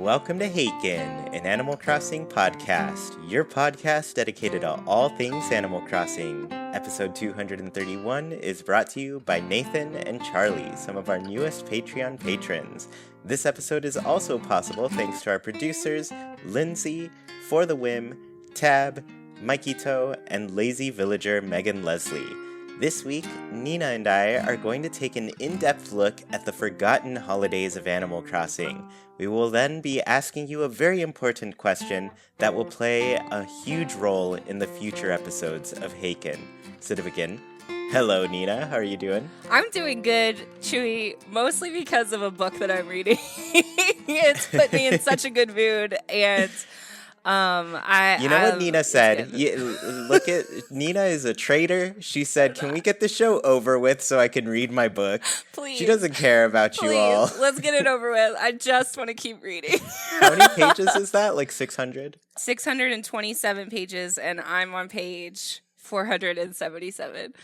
welcome to Haken, an Animal Crossing podcast, your podcast dedicated to all things Animal Crossing. Episode 231 is brought to you by Nathan and Charlie, some of our newest Patreon patrons. This episode is also possible thanks to our producers, Lindsay, For the Whim, Tab, Mikey Toe, and lazy villager Megan Leslie. This week, Nina and I are going to take an in-depth look at the forgotten holidays of Animal Crossing. We will then be asking you a very important question that will play a huge role in the future episodes of Haken. So to begin, hello Nina, how are you doing? I'm doing good, Chuy, mostly because of a book that I'm reading. It's put me in such a good mood, and what Nina said? Look at Nina is a traitor. She said, "Can we get the show over with so I can read my book?" Please. She doesn't care about you all. Let's get it over with. I just want to keep reading. How many pages is that? Like 600? 627 pages, and I'm on page 477.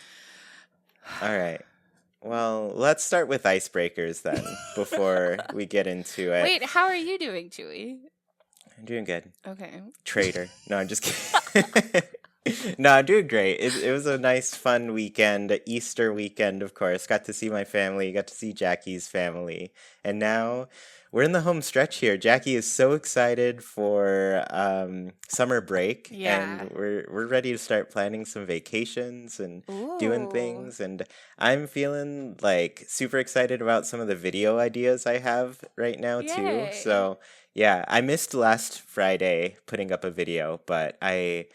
All right. Well, let's start with icebreakers then before we get into it. Wait, how are you doing, Chuy? I'm doing good. Okay. Traitor. No, I'm just kidding. No, I'm doing great. It was a nice, fun weekend, Easter weekend, of course. Got to see my family, got to see Jackie's family. And now we're in the home stretch here. Jackie is so excited for summer break. Yeah. And we're ready to start planning some vacations and doing things. And I'm feeling like super excited about some of the video ideas I have right now, too. So yeah, I missed last Friday putting up a video, but I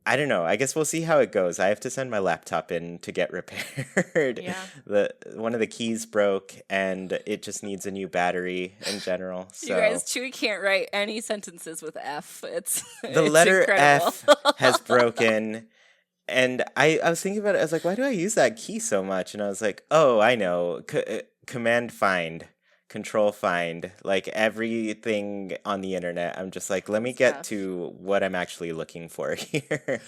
don't know. I guess we'll see how it goes. I have to send my laptop in to get repaired. Yeah. One of the keys broke, and it just needs a new battery in general. So you guys, Chuy can't write any sentences with F. It's letter incredible. F has broken. And I was thinking about it. I was like, why do I use that key so much? And I was like, oh, I know. Command find. Control find, like everything on the internet. I'm just like, let me get to what I'm actually looking for here.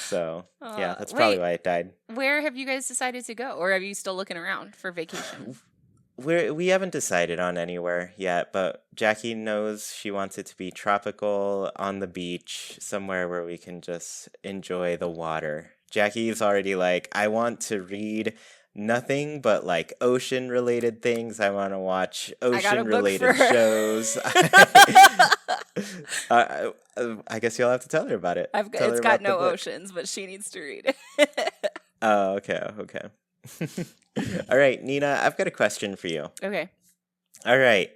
So yeah, that's probably why it died. Where have you guys decided to go, or are you still looking around for vacation? We haven't decided on anywhere yet, but Jackie knows she wants it to be tropical, on the beach, somewhere where we can just enjoy the water. Jackie's already like, I want to read nothing but like ocean related things. I want to watch ocean related shows. I guess you'll have to tell her about it. It's got no oceans, but she needs to read it. Oh, okay. All right, Nina, I've got a question for you. Okay. All right.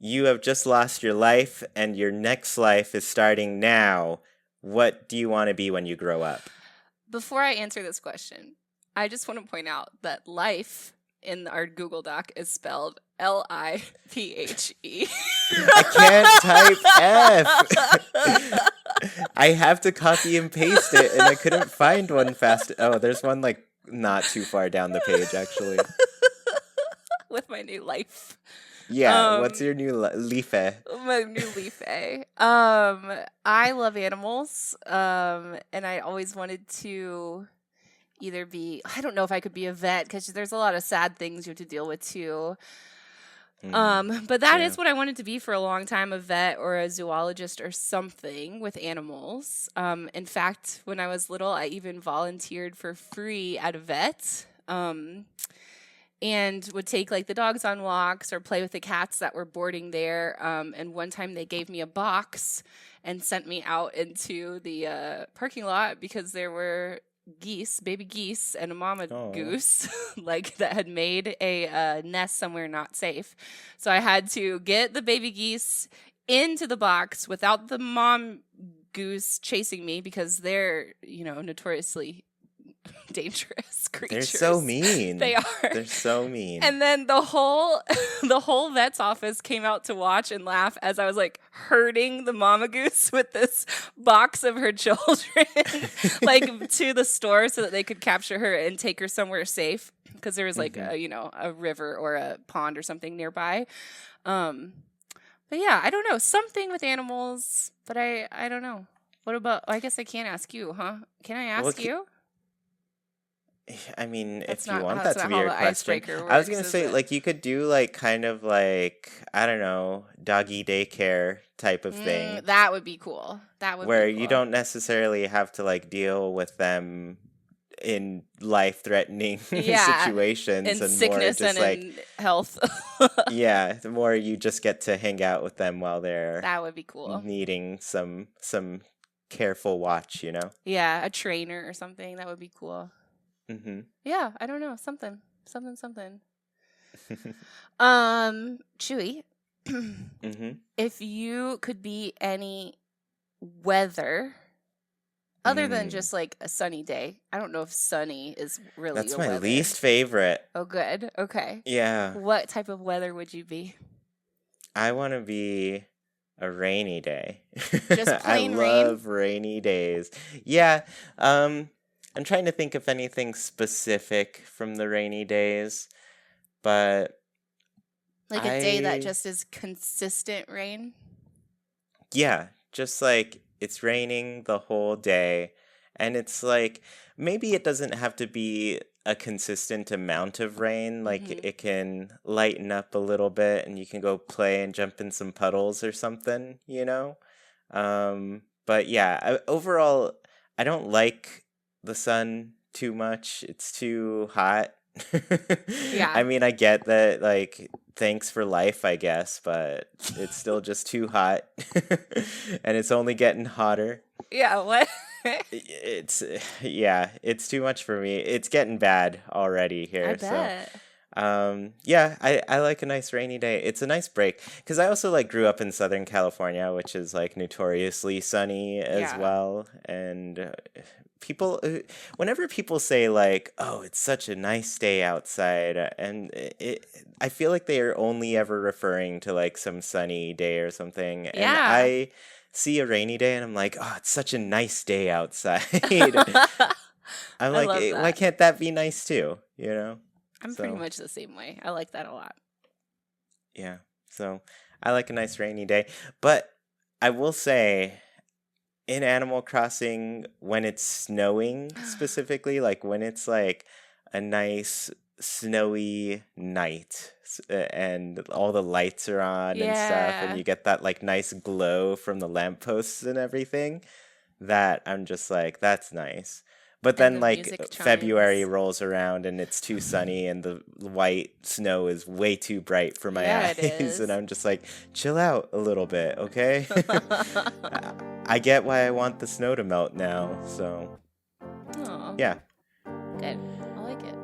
You have just lost your life and your next life is starting now. What do you want to be when you grow up? Before I answer this question, I just want to point out that life in our Google Doc is spelled L-I-P-H-E. I can't type F. I have to copy and paste it, and I couldn't find one fast. Oh, there's one like not too far down the page, actually. With my new life. Yeah, what's your new leaf? My new leaf. I love animals, and I always wanted to either be, I don't know if I could be a vet because there's a lot of sad things you have to deal with too. But that is what I wanted to be for a long time, a vet or a zoologist or something with animals. In fact, when I was little, I even volunteered for free at a vet, and would take like the dogs on walks or play with the cats that were boarding there. And one time they gave me a box and sent me out into the parking lot because there were baby geese and a mama goose like that had made a nest somewhere not safe. So I had to get the baby geese into the box without the mom goose chasing me because they're, notoriously dangerous creatures. They're so mean. They are. They're so mean. And then the whole vet's office came out to watch and laugh as I was like herding the mama goose with this box of her children like to the store so that they could capture her and take her somewhere safe because there was like a river or a pond or something nearby. But yeah, I don't know, something with animals, but I don't know. What about, I guess I can't ask you, huh? Can I ask you? I mean, That's if you not want that's that to not be how your the question, icebreaker I was works, gonna is say it? like you could do like kind of like I don't know, doggy daycare type of thing That would be cool. That would be where you cool. don't necessarily have to like deal with them in life-threatening Yeah, situations in and more sickness and just like in health. yeah, the more you just get to hang out with them while they're That would be cool. needing some careful watch, you know? Yeah, a trainer or something. That would be cool. Mhm. Yeah, I don't know. Something. Chewy, Mhm. if you could be any weather other than Mm. just like a sunny day. I don't know if sunny is really That's a my weather. least favorite. Oh, good. Okay. Yeah. What type of weather would you be? I want to be a rainy day. Just I plain rain? love rainy days. Yeah. Um I'm trying to think of anything specific from the rainy days, but Like a day that I just is consistent rain? yeah, just like it's raining the whole day and it's like maybe it doesn't have to be a consistent amount of rain, like Mm-hmm. it can lighten up a little bit and you can go play and jump in some puddles or something, you know? But yeah, overall, I don't like the sun too much. It's too hot. I Yeah. mean, I get that, like, thanks for life, I guess, but it's still just too hot. And it's only getting hotter. Yeah, what? It's, yeah, it's too much for me. It's getting bad already I here, so. bet. Yeah, I like a nice rainy day. It's a nice break because I also like grew up in Southern California, which is like notoriously sunny as Yeah. well. And people, whenever people say like, "Oh, it's such a nice day outside," I feel like they are only ever referring to like some sunny day or something. And Yeah. I see a rainy day and I'm like, "Oh, it's such a nice day outside." I'm I like, love Why that. can't that be nice too?" You know? I'm pretty So, much the same way. I like that a lot. yeah. So, I like a nice rainy day. But I will say, in Animal Crossing, when it's snowing specifically, like when it's like a nice snowy night and all the lights are on and stuff, and Yeah. you get that like nice glow from the lampposts and everything, that I'm just like, that's nice. But And then, the like, music February chimes. rolls around and it's too sunny and the white snow is way too bright for my Yeah, it eyes. And is. I'm just like, chill out a little bit, okay? I get why I want the snow to melt now. So, Oh, yeah. good. I like it.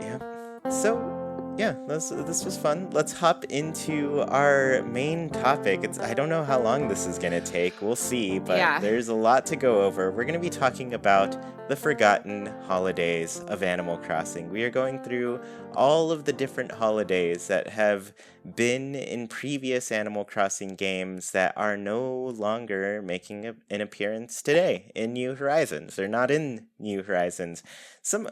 Yeah. So, yeah, this was fun. Let's hop into our main topic. I don't know how long this is going to take. We'll see, but Yeah. there's a lot to go over. We're going to be talking about the forgotten holidays of Animal Crossing. We are going through all of the different holidays that have been in previous Animal Crossing games that are no longer making an appearance today in New Horizons. They're not in New Horizons.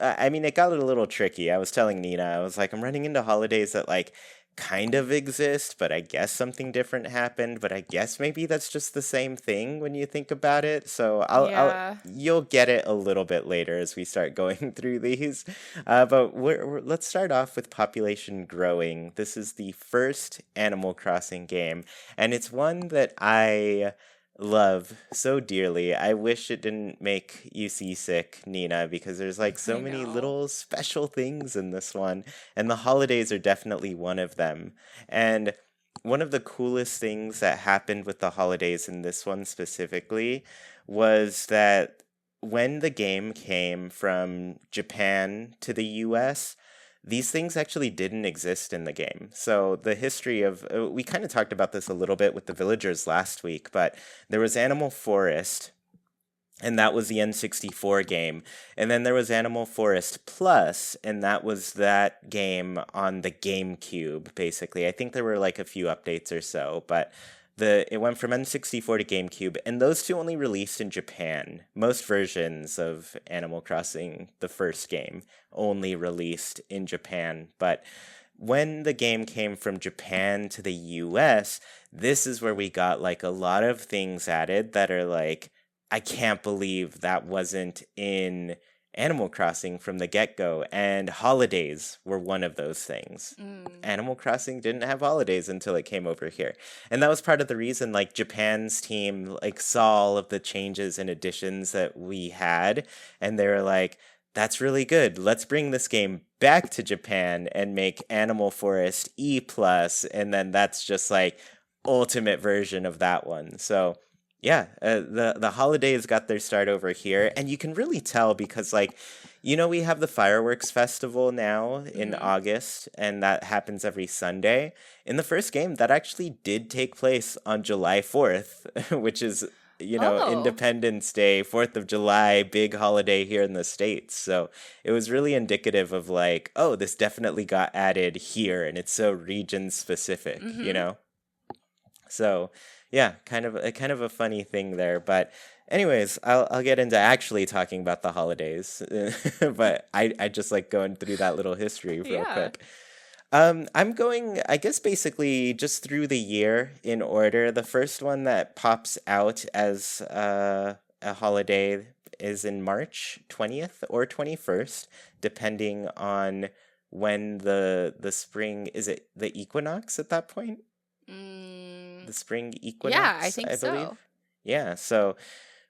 I mean, it got a little tricky. I was telling Nina, I was like, I'm running into holidays that like kind of exist, but I guess something different happened. But I guess maybe that's just the same thing when you think about it. So Yeah. you'll get it a little bit later as we start going through these. But let's start off with population growing. This is the first Animal Crossing game, and it's one that I love so dearly. I wish it didn't make you seasick, Nina, because there's like so I many know. little special things in this one, and the holidays are definitely one of them. And one of the coolest things that happened with the holidays in this one specifically was that when the game came from Japan to the US, these things actually didn't exist in the game. So the history of we kind of talked about this a little bit with the villagers last week, but there was Animal Forest, and that was the N64 game. And then there was Animal Forest Plus, and that was that game on the GameCube, basically. I think there were like a few updates or so, but it went from N64 to GameCube, and those two only released in Japan. Most versions of Animal Crossing, the first game, only released in Japan. But when the game came from Japan to the US, this is where we got like a lot of things added that are like, I can't believe that wasn't in Animal Crossing from the get-go, and holidays were one of those things. Animal Crossing didn't have holidays until it came over here. And that was part of the reason, like, Japan's team, like, saw all of the changes and additions that we had, and they were like, that's really good. Let's bring this game back to Japan and make Animal Forest E+, and then that's just, like, ultimate version of that one. So yeah, the holidays got their start over here, and you can really tell because, like, we have the fireworks festival now in August, and that happens every Sunday. In the first game, that actually did take place on July 4th, which is, Independence Day, 4th of July, big holiday here in the States. So it was really indicative of, like, oh, this definitely got added here, and it's so region specific, So yeah, kind of a funny thing there, but anyways, I'll get into actually talking about the holidays, but I just like going through that little history real quick. I'm going, I guess, basically just through the year in order. The first one that pops out as a holiday is in March 20th or 21st, depending on when the spring, is it the equinox at that point? The spring equinox, yeah, I think believe. so. Yeah, so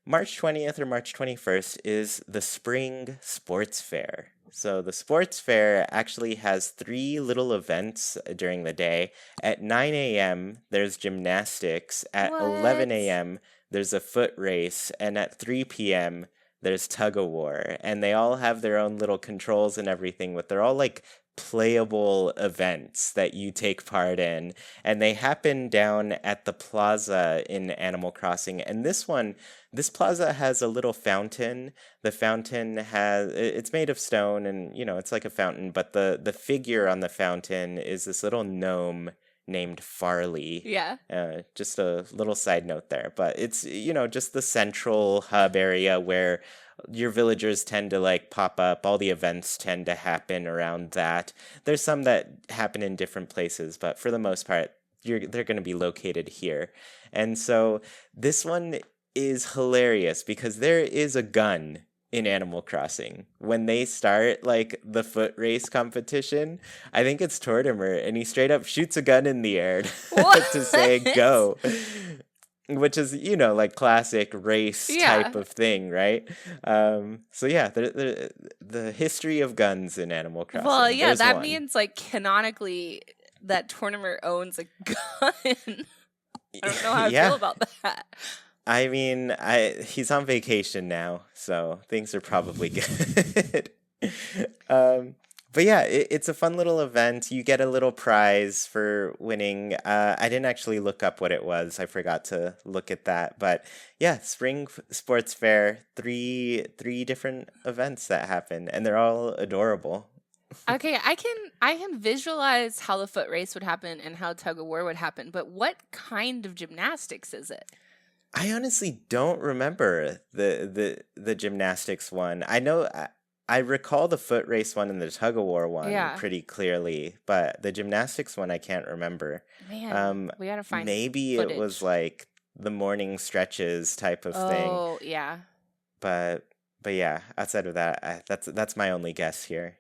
March 20th or March 21st is the Spring Sports Fair. So the Sports Fair actually has 3 little events during the day. At 9 a.m., there's gymnastics. At 11 a.m., there's a foot race. And at 3 p.m., there's tug-of-war. And they all have their own little controls and everything, but they're all like playable events that you take part in, and they happen down at the plaza in Animal Crossing. And this plaza has a little fountain. The fountain it's made of stone, and it's like a fountain, but the figure on the fountain is this little gnome named Farley. Yeah. Just a little side note there, but it's just the central hub area where your villagers tend to like pop up. All the events tend to happen around that. There's some that happen in different places, but for the most part, they're going to be located here. And so this one is hilarious because there is a gun in Animal Crossing. When they start like the foot race competition, I think it's Tortimer, and he straight up shoots a gun in the air to say go. Which is, like classic race type of thing, right? So yeah, the history of guns in Animal Crossing. Well, yeah, There's that one. means like canonically that Tortimer owns a gun. I don't know how I feel about that. I mean, he's on vacation now, so things are probably good. But yeah, it's a fun little event. You get a little prize for winning. I didn't actually look up what it was. I forgot to look at that. But yeah, Spring Sports Fair, three different events that happen, and they're all adorable. Okay, I can visualize how the foot race would happen and how tug of war would happen, but what kind of gymnastics is it? I honestly don't remember the gymnastics one. I know I recall the foot race one and the tug-of-war one pretty clearly, but the gymnastics one I can't remember. Man, we gotta find maybe footage. It was like the morning stretches type of thing. Oh, yeah. But yeah, outside of that, that's my only guess here.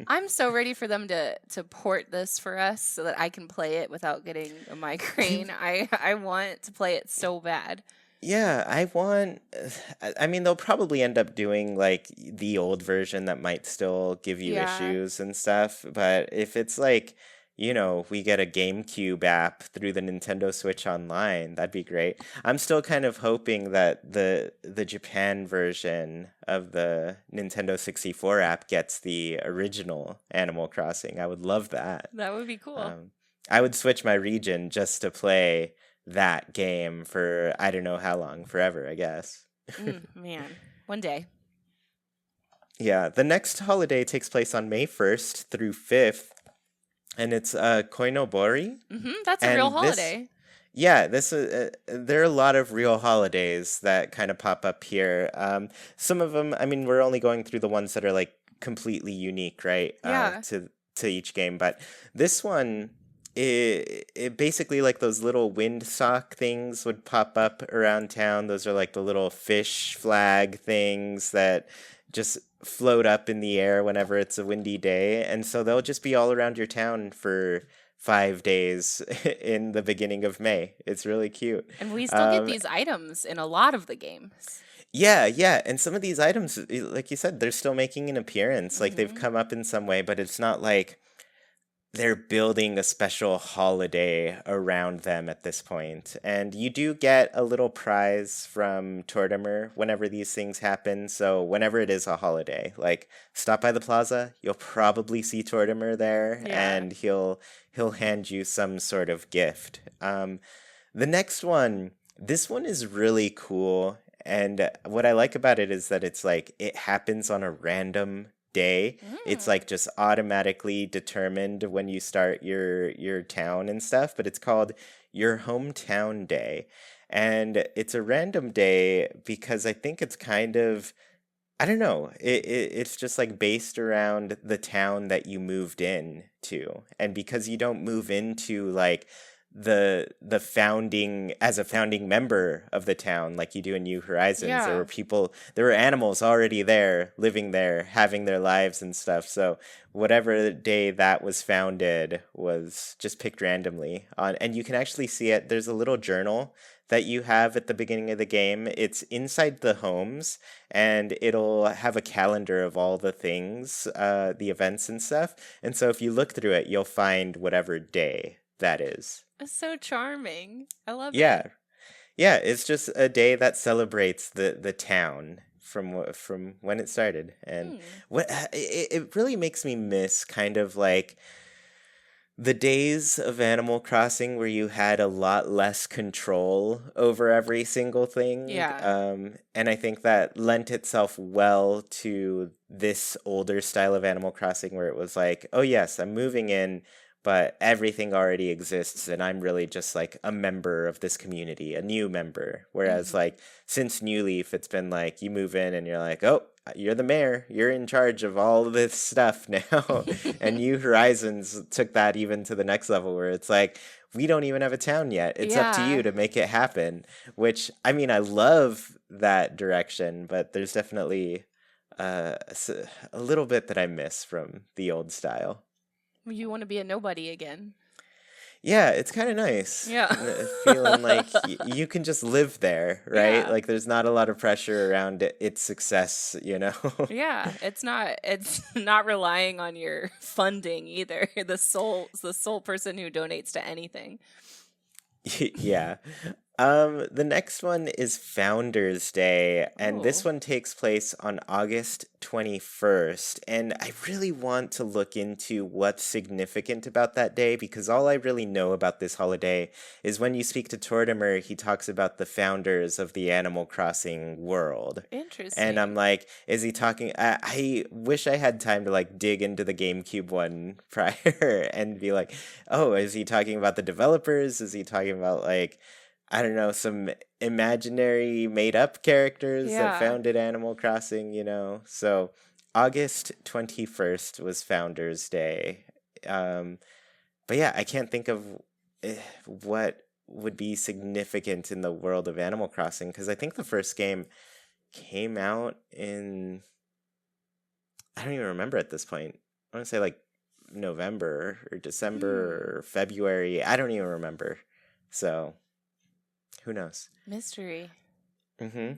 I'm so ready for them to port this for us so that I can play it without getting a migraine. I want to play it so bad. Yeah, I mean, they'll probably end up doing like the old version that might still give you issues and stuff. But if it's like, we get a GameCube app through the Nintendo Switch Online, that'd be great. I'm still kind of hoping that the Japan version of the Nintendo 64 app gets the original Animal Crossing. I would love that. That would be cool. I would switch my region just to play that game for I don't know how long, forever, I guess. Man, one day. Yeah, the next holiday takes place on May 1st through 5th, and it's Koinobori. That's a real holiday. There are a lot of real holidays that kind of pop up here. Some of them, I mean, we're only going through the ones that are like completely unique, right? To each game, but this one, it basically, like, those little windsock things would pop up around town. Those are like the little fish flag things that just float up in the air whenever it's a windy day. And so they'll just be all around your town for 5 days in the beginning of May. It's really cute. And we still get Um, these items in a lot of the games. yeah, yeah. And some of these items, like you said, they're still making an appearance. Like they've Hmm. come up in some way, but it's not like they're building a special holiday around them at this point. And you do get a little prize from Tortimer whenever these things happen. So whenever it is a holiday, like stop by the plaza, you'll probably see Tortimer there, Yeah. and he'll hand you some sort of gift. The next one, this one is really cool. And what I like about it is that it's like it happens on a random day. It's Mm. like just automatically determined when you start your town and stuff, but it's called your hometown day. And it's a random day because I think it's kind of, I don't know, it's just like based around the town that you moved in to. And because you don't move into like the founding as a founding member of the town like you do in New Horizons, Yeah. there were animals already there, living there, having their lives and stuff. So whatever day that was founded was just picked randomly on, and you can actually see it. There's a little journal that you have at the beginning of the game. It's inside the homes, and it'll have a calendar of all the things, the events and stuff. And so if you look through it, you'll find whatever day that is. It's so charming. I love Yeah, it. yeah. It's just a day that celebrates the town from when it started, and Hmm. it really makes me miss kind of like the days of Animal Crossing where you had a lot less control over every single thing. Yeah. And I think that lent itself well to this older style of Animal Crossing where it was like, oh, yes, I'm moving in, but everything already exists. And I'm really just like a member of this community, a new member. Whereas, Hmm. like, since New Leaf, it's been like you move in and you're like, oh, you're the mayor. You're in charge of all of this stuff now. And New Horizons took that even to the next level where it's like, we don't even have a town yet. It's up to you Yeah. to make it happen. Which, I mean, I love that direction, but there's definitely a little bit that I miss from the old style. You want to be a nobody again. Yeah, it's kind of nice. Yeah. Feeling like you can just live there, right? Yeah. Like there's not a lot of pressure around its success, you know? Yeah, it's not relying on your funding either. The sole person who donates to anything. Yeah. The next one is Founders Day, and this Oh, one takes place on August 21st. And I really want to look into what's significant about that day because all I really know about this holiday is when you speak to Tortimer, he talks about the founders of the Animal Crossing world. And I'm interesting. like, is he talking? I wish I had time to like dig into the GameCube one prior and be like, oh, is he talking about the developers? Is he talking about like, I don't know, some imaginary made up characters that Yeah. founded Animal Crossing, you know? So August 21st was Founders Day. Um, but yeah, I can't think of what would be significant in the world of Animal Crossing because I think the first game came out in, I don't even remember at this point. I want to say like November or Hmm. December or February. I don't even remember. So who knows? Mystery. Hmm.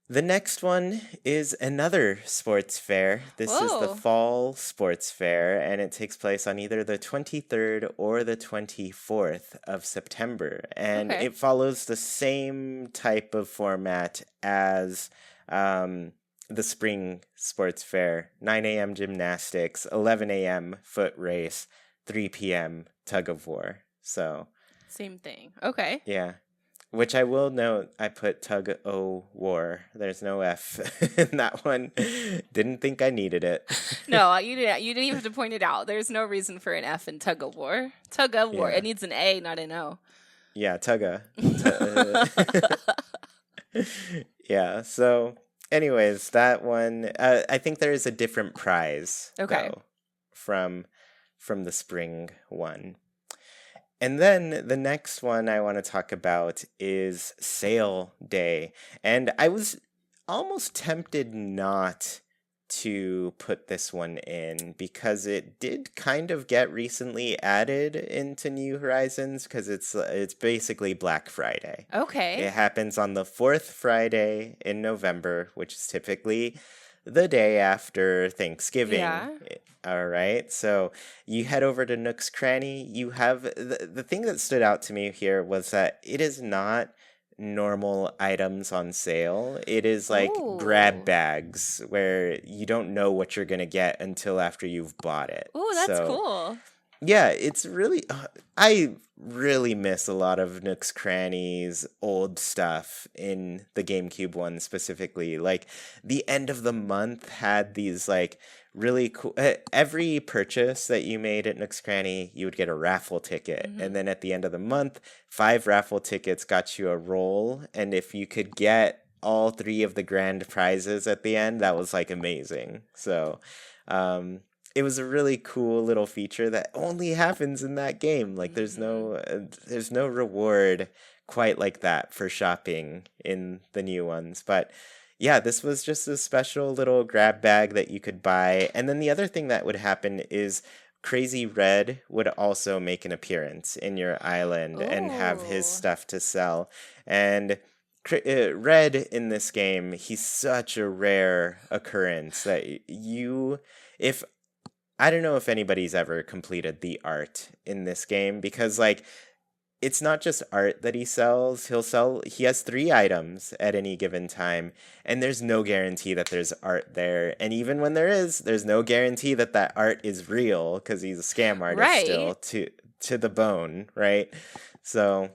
The next one is another sports fair. This is the Whoa. Fall Sports Fair, and it takes place on either the 23rd or the 24th of September. And Okay. it follows the same type of format as um, the Spring Sports Fair: 9 a.m. gymnastics, 11 a.m. foot race, 3 p.m. tug of war. So, Same thing. Okay. yeah. Which I will note, I put tug o war. There's no F in that one. Didn't think I needed it. No, you didn't even have to point it out. There's no reason for an F in tug of war. Tug of war. It Yeah. needs an A, not an O. Yeah, tugga. Yeah, so anyways, that one I think there is a different prize Okay. though from the spring one. And then the next one I want to talk about is Sale Day. And I was almost tempted not to put this one in because it did kind of get recently added into New Horizons because it's basically Black Friday. Okay. It happens on the fourth Friday in November, which is typically the day after Thanksgiving. Yeah. All right. So you head over to Nook's Cranny. You have the thing that stood out to me here was that it is not normal items on sale. It is like grab Ooh. bags where you don't know what you're going to get until after you've bought it. Ooh, that's So cool. yeah, it's really I really miss a lot of Nook's Crannies old stuff in the GameCube one specifically. Like the end of the month had these like really cool every purchase that you made at Nook's Cranny, you would get a raffle ticket. And then at the end of the month, 5 raffle tickets got you a roll, and if you could get all 3 of the grand prizes at the end, that was like amazing. So, it was a really cool little feature that only happens in that game. Like there's no reward quite like that for shopping in the new ones. But yeah, this was just a special little grab bag that you could buy. And then the other thing that would happen is Crazy Red would also make an appearance in your island and have his Ooh. stuff to sell. And Red in this game, he's such a rare occurrence that if I don't know if anybody's ever completed the art in this game because like it's not just art that he sells. He has 3 items at any given time, and there's no guarantee that there's art there. And even when there is, there's no guarantee that that art is real because he's a scam artist still to the bone, right? So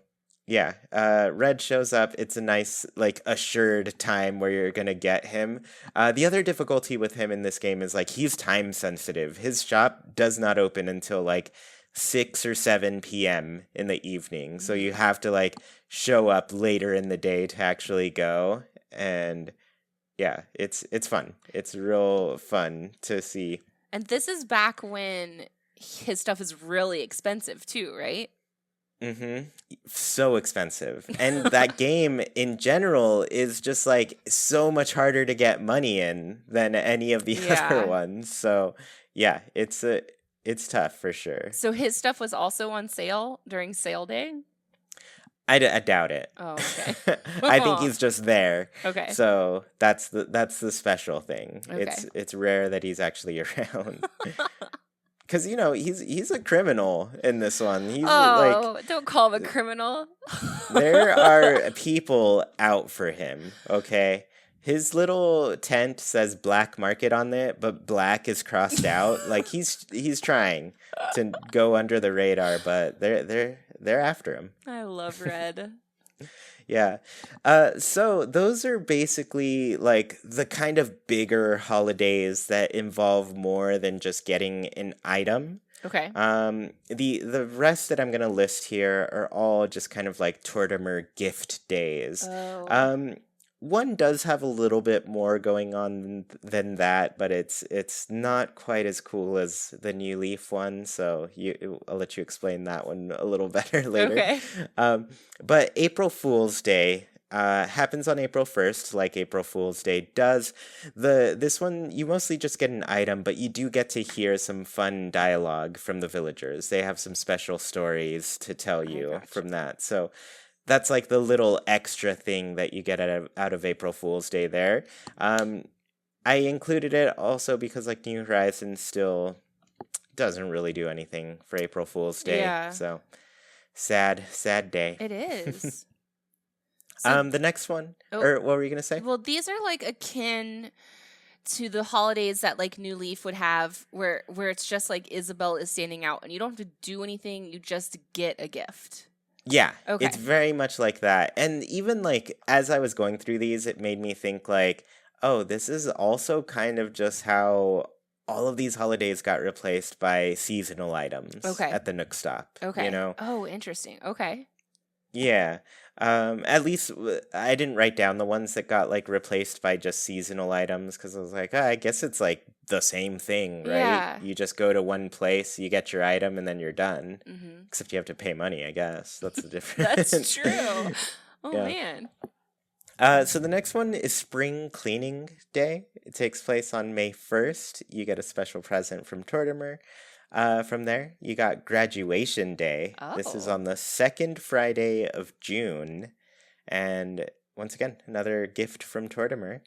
yeah, Red shows up. It's a nice, like, assured time where you're gonna get him. The other difficulty with him in this game is, like, he's time sensitive. His shop does not open until, like, 6 or 7 p.m. in the evening. So you have to, like, show up later in the day to actually go. And yeah, it's fun. It's real fun to see. And this is back when his stuff is really expensive too, right? Mm-hmm. So expensive. And that game in general is just like so much harder to get money in than any of the other ones. So yeah, it's tough for sure. So his stuff was also on sale during sale day? I doubt it. Oh, okay. I think he's just there. Okay. So that's the special thing. Okay. It's rare that he's actually around. Because, you know, he's a criminal in this one. He's don't call him a criminal. There are people out for him, okay? His little tent says black market on it, but black is crossed out. Like he's trying to go under the radar, but they're after him. I love Red. Yeah. So those are basically like the kind of bigger holidays that involve more than just getting an item. Okay. The rest that I'm gonna list here are all just kind of like Tortimer gift days. Oh. One does have a little bit more going on than that, but it's not quite as cool as the New Leaf one. So I'll let you explain that one a little better later. Okay. But April Fool's Day happens on April 1st, like April Fool's Day does. This one you mostly just get an item, but you do get to hear some fun dialogue from the villagers. They have some special stories to tell you from that. So that's like the little extra thing that you get out of April Fool's Day there. I included it also because like New Horizons still doesn't really do anything for April Fool's Day. Yeah. So sad day. It is. The next one, or what were you gonna say? Well, these are like akin to the holidays that like New Leaf would have where it's just like Isabelle is standing out and you don't have to do anything, you just get a gift. Yeah, Okay. it's very much like that. And even like as I was going through these, it made me think like, oh, this is also kind of just how all of these holidays got replaced by seasonal items at the Nook Stop. Okay. You know? Oh, interesting. Okay. Yeah. At least I didn't write down the ones that got like replaced by just seasonal items because I was like, I guess it's like the same thing, right? Yeah. You just go to one place, you get your item, and then you're done. Mm-hmm. Except you have to pay money, I guess. That's the difference. That's true. Oh, Yeah. man. So the next one is Spring Cleaning Day. It takes place on May 1st. You get a special present from Tortimer. From there, you got Graduation Day. This is Oh, on the second Friday of June. And once again, another gift from Tortimer.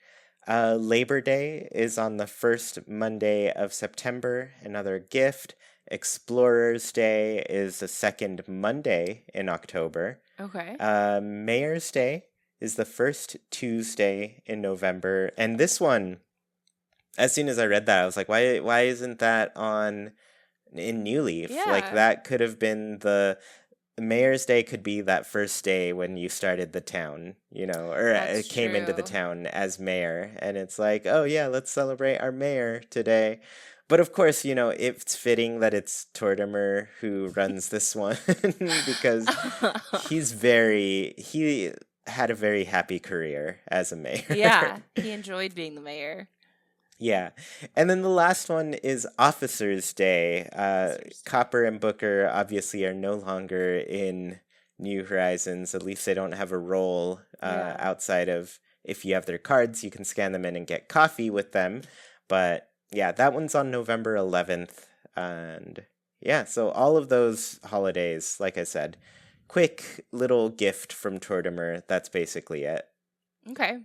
Labor Day is on the first Monday of September. Another gift. Explorers Day is the second Monday in October. okay. Mayor's Day is the first Tuesday in November. And this one, as soon as I read that, I was like, why isn't that on in New Leaf? Like Yeah, that could have been the Mayor's Day could be that first day when you started the town, or that's it came into the true. town as mayor. And it's like, oh yeah, let's celebrate our mayor today. But of course, it's fitting that it's Tortimer who runs this one because he had a very happy career as a mayor. Yeah, he enjoyed being the mayor. Yeah. And then the last one is Officers Day. Officers. Copper and Booker obviously are no longer in New Horizons. At least they don't have a role Yeah. outside of if you have their cards, you can scan them in and get coffee with them. But yeah, that one's on November 11th. And yeah, so all of those holidays, like I said, quick little gift from Tortimer. That's basically it. Okay.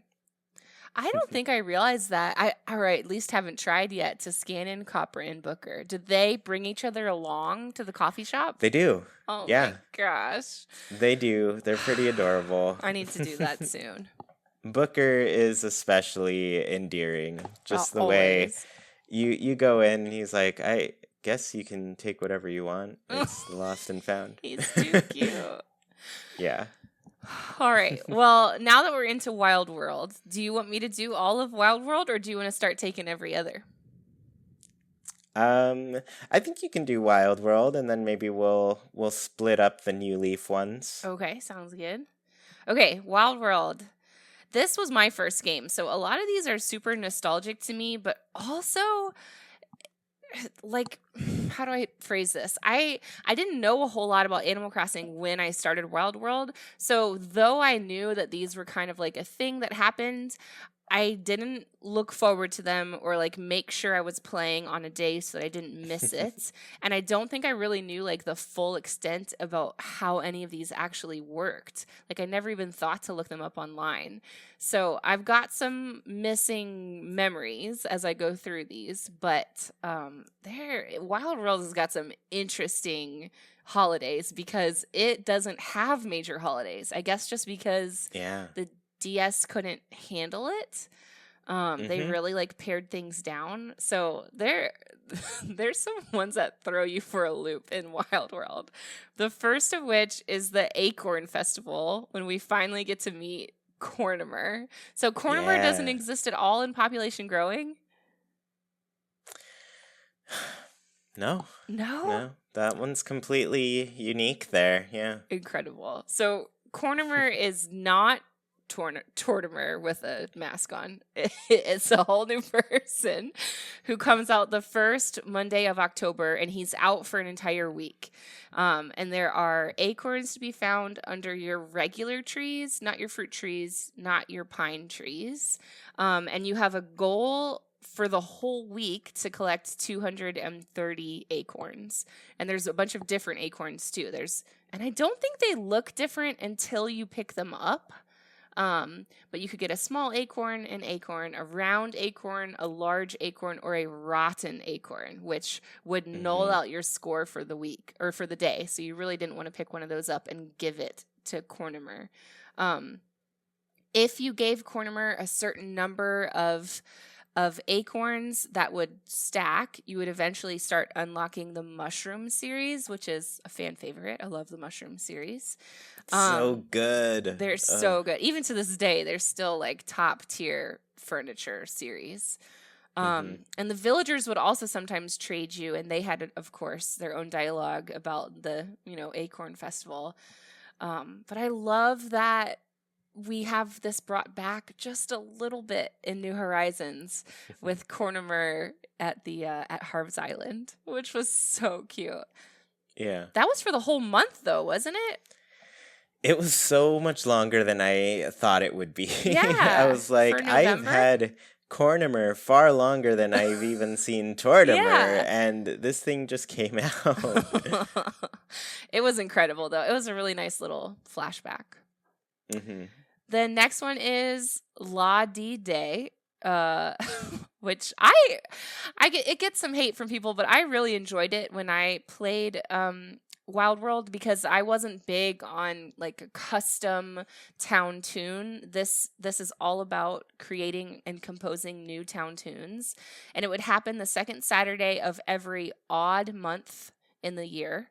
I don't think I realized that. Or at least haven't tried yet to scan in Copper and Booker. Did they bring each other along to the coffee shop? They do. Oh Yeah, my gosh. they do. They're pretty adorable. I need to do that soon. Booker is especially endearing. Just the way Always. you go in, he's like, I guess you can take whatever you want. It's lost and found. He's too cute. Yeah. All right. Well, now that we're into Wild World, do you want me to do all of Wild World or do you want to start taking every other? I think you can do Wild World, and then maybe we'll split up the New Leaf ones. Okay, sounds good. Okay, Wild World. This was my first game, so a lot of these are super nostalgic to me, but also like how do I phrase this? I didn't know a whole lot about Animal Crossing when I started Wild World. So though I knew that these were kind of like a thing that happened, I didn't look forward to them or like make sure I was playing on a day so that I didn't miss it. And I don't think I really knew like the full extent about how any of these actually worked. Like I never even thought to look them up online. So I've got some missing memories as I go through these, but Wild World has got some interesting holidays because it doesn't have major holidays. I guess just because Yeah. the DS couldn't handle it. They really like pared things down. So there's some ones that throw you for a loop in Wild World. The first of which is the Acorn Festival when we finally get to meet Cornimer. So Cornimer doesn't Yeah. exist at all in population growing. No. No? No. That one's completely unique there. Yeah. Incredible. So Cornimer is not Tortimer with a mask on. It's a whole new person who comes out the first Monday of October, and he's out for an entire week. And there are acorns to be found under your regular trees, not your fruit trees, not your pine trees. And you have a goal for the whole week to collect 230 acorns. And there's a bunch of different acorns too. And I don't think they look different until you pick them up. But you could get a small acorn, an acorn, a round acorn, a large acorn, or a rotten acorn, which would null out your score for the week or for the day. So you really didn't want to pick one of those up and give it to Cornimer. If you gave Cornimer a certain number of acorns that would stack, you would eventually start unlocking the mushroom series, which is a fan favorite. I love the mushroom series. So good. They're so good. Even to this day, they're still like top tier furniture series. And the villagers would also sometimes trade you, and they had, of course, their own dialogue about the, Acorn Festival. But I love that we have this brought back just a little bit in New Horizons with Cornimer at the at Harv's Island, which was so cute. Yeah. That was for the whole month, though, wasn't it? It was so much longer than I thought it would be. I Yeah, was for like, I've November. had Cornimer far longer than I've even seen Tortimer, Yeah. and this thing just came out. It was incredible, though. It was a really nice little flashback. Hmm. The next one is La Di Day, uh, which it gets some hate from people, but I really enjoyed it when I played Wild World because I wasn't big on like a custom town tune. This is all about creating and composing new town tunes, and it would happen the second Saturday of every odd month in the year.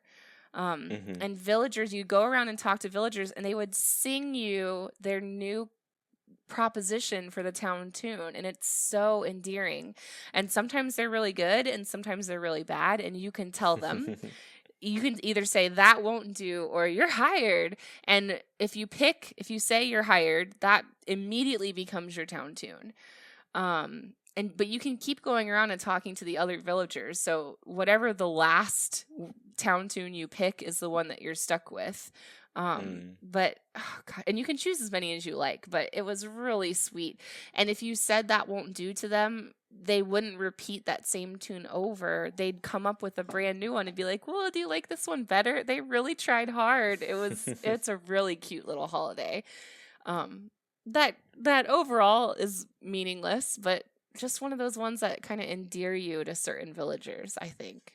Hmm. And villagers, you go around and talk to villagers, and they would sing you their new proposition for the town tune, and it's so endearing. And sometimes they're really good, and sometimes they're really bad, and you can tell them. You can either say that won't do or you're hired. And if you say you're hired, that immediately becomes your town tune. But you can keep going around and talking to the other villagers. So whatever the last town tune you pick is the one that you're stuck with. But oh God, and you can choose as many as you like, but it was really sweet. And if you said that won't do to them, they wouldn't repeat that same tune over. They'd come up with a brand new one and be like, "Well, do you like this one better?" They really tried hard. It's a really cute little holiday. Um, that overall is meaningless, but just one of those ones that kind of endear you to certain villagers, I think.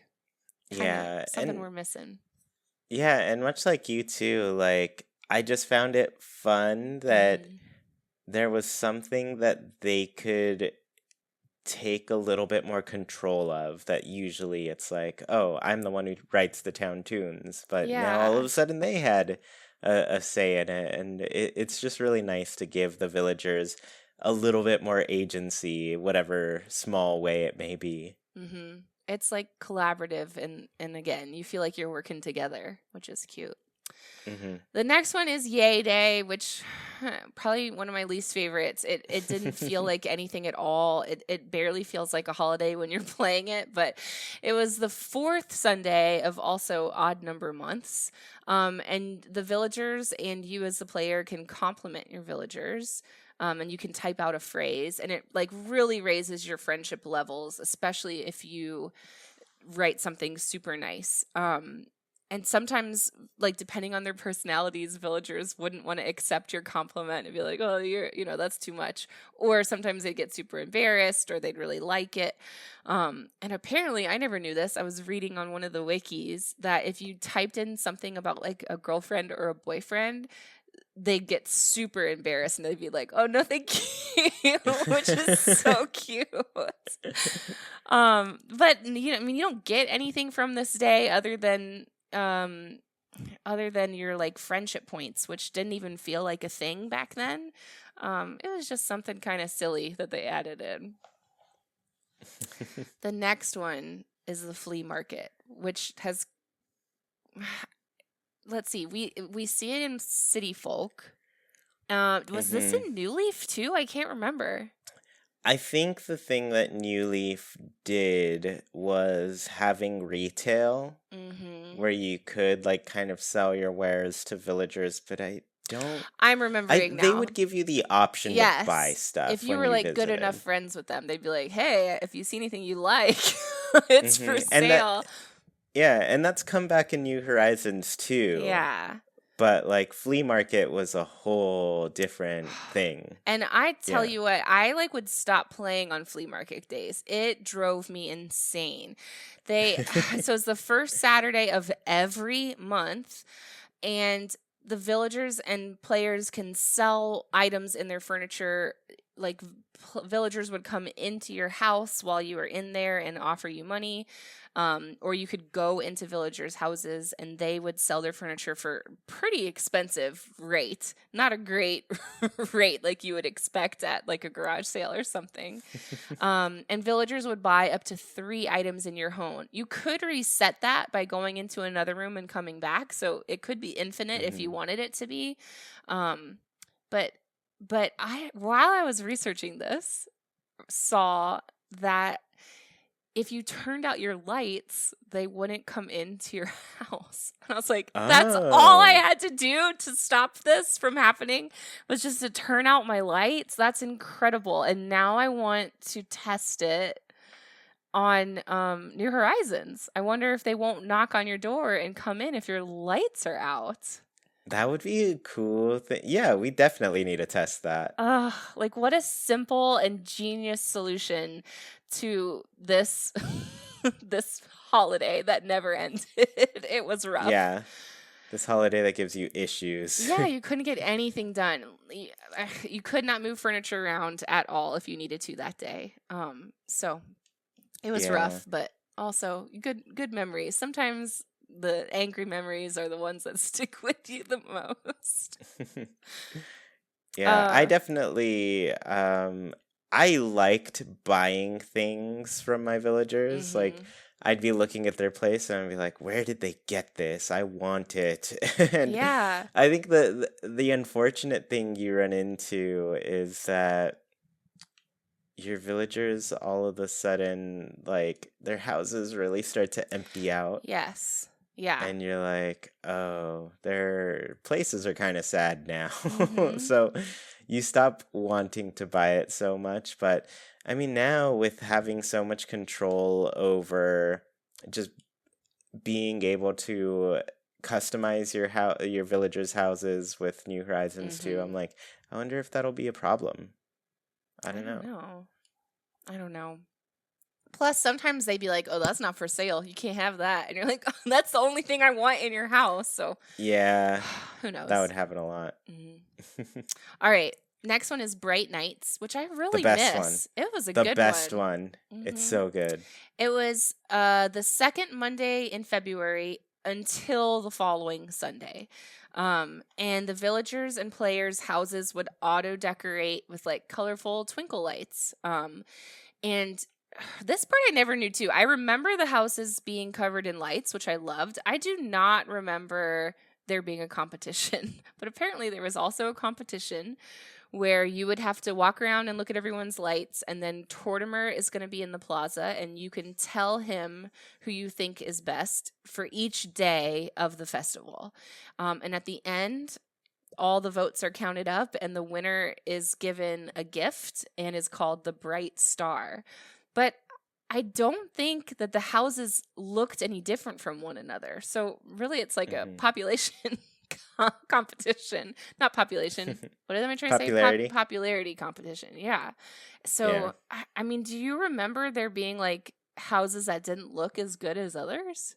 Kind of Yeah, something and we're missing. yeah, and much like you too, like I just found it fun that Mhm. there was something that they could take a little bit more control of, that usually it's like, oh, I'm the one who writes the town tunes, but now all of Yeah. a sudden they had a say in it, and it's just really nice to give the villagers a little bit more agency, whatever small way it may be. Mhm. It's like collaborative and again, you feel like you're working together, which is cute. Hmm. The next one is Yay Day, which probably one of my least favorites. It didn't feel like anything at all. It barely feels like a holiday when you're playing it, but it was the fourth Sunday of also odd number months. And the villagers and you as the player can compliment your villagers. And you can type out a phrase, and it like really raises your friendship levels, especially if you write something super nice. And sometimes, like depending on their personalities, villagers wouldn't want to accept your compliment and be like, "Oh, that's too much." Or sometimes they get super embarrassed, or they'd really like it. And apparently, I never knew this. I was reading on one of the wikis that if you typed in something about like a girlfriend or a boyfriend, they'd get super embarrassed and they'd be like, "Oh no, thank you," which is so cute. But I mean, you don't get anything from this day um other than your like friendship points, which didn't even feel like a thing back then. It was just something kind of silly that they added in. The next one is the flea market, which has let's see, we see it in City Folk. Was this Hmm. in New Leaf too? I can't remember. I think the thing that New Leaf did was having retail Mm-hmm. where you could like kind of sell your wares to villagers, but I don't I'm I remembering they now. would give you the option to buy Yes. If stuff you when were you like good enough visited. friends with them, they'd be like, "Hey, if you see anything you like, it's for And that sale." yeah, and that's come back in New Horizons too. Yeah. But like flea market was a whole different thing. And I tell Yeah. you what, I like would stop playing on flea market days. It drove me insane. They so it's the first Saturday of every month, and the villagers and players can sell items in their furniture. Like villagers would come into your house while you were in there and offer you money, or you could go into villagers' houses and they would sell their furniture for pretty expensive rate, not a great rate like you would expect at like a garage sale or something. And villagers would buy up to 3 items in your home. You could reset that by going into another room and coming back. So it could be infinite if you Hmm. wanted it to be. Um, but while I was researching this, saw that if you turned out your lights, they wouldn't come into your house. And I was like, that's all I Oh, had to do to stop this from happening was just to turn out my lights. That's incredible. And now I want to test it on New Horizons. I wonder if they won't knock on your door and come in if your lights are out. that would be a cool thing. Yeah, we definitely need to test that. Ugh, like what a simple and genius solution to this this holiday that never ended. It was rough. Yeah, this holiday that gives you issues. Yeah, you couldn't get anything done. You could not move furniture around at all if you needed to that day. So it was Yeah. rough, but also good memories. Sometimes the angry memories are the ones that stick with you the most. Yeah, I Uh, definitely I liked buying things from my villagers. Like mhm. I'd be looking at their place and I'd be like, "Where did they get this? I want it." And Yeah. I think the unfortunate thing you run into is that your villagers all of a sudden like their houses really start to empty out Yes. Yeah. and you're like, oh, their places are kind of sad now. Mhm. So you stop wanting to buy it so much. But I mean, now with having so much control over just being able to customize your villagers' houses with New Horizons too, I'm Mhm. like, I wonder if that'll be a problem. I I don't don't know. know. I don't know. Plus, sometimes they'd be like, "Oh, that's not for sale. You can't have that," and you're like, oh, "That's the only thing I want in your house." So, Yeah, who that knows? would happen a lot. Mhm. All right. Next one is Bright Nights, which I The really best one. miss. It was a The good best one. one. It's Hmm. so good. It was the second Monday in February until the following Sunday. And the villagers and players' houses would auto decorate with like colorful twinkle lights. And this part I never knew too. I remember the houses being covered in lights, which I loved. I do not remember there being a competition, but apparently there was also a competition where you would have to walk around and look at everyone's lights, and then Tortimer is going to be in the plaza, and you can tell him who you think is best for each day of the festival. And at the end, all the votes are counted up, and the winner is given a gift and is called the Bright Star. But I don't think that the houses looked any different from one another. So really, it's like a Hmm. population competition, not population. What am I trying to say? Popularity. Popularity competition. Yeah. Yeah. So, I mean, do you remember there being like houses that didn't look as good as others?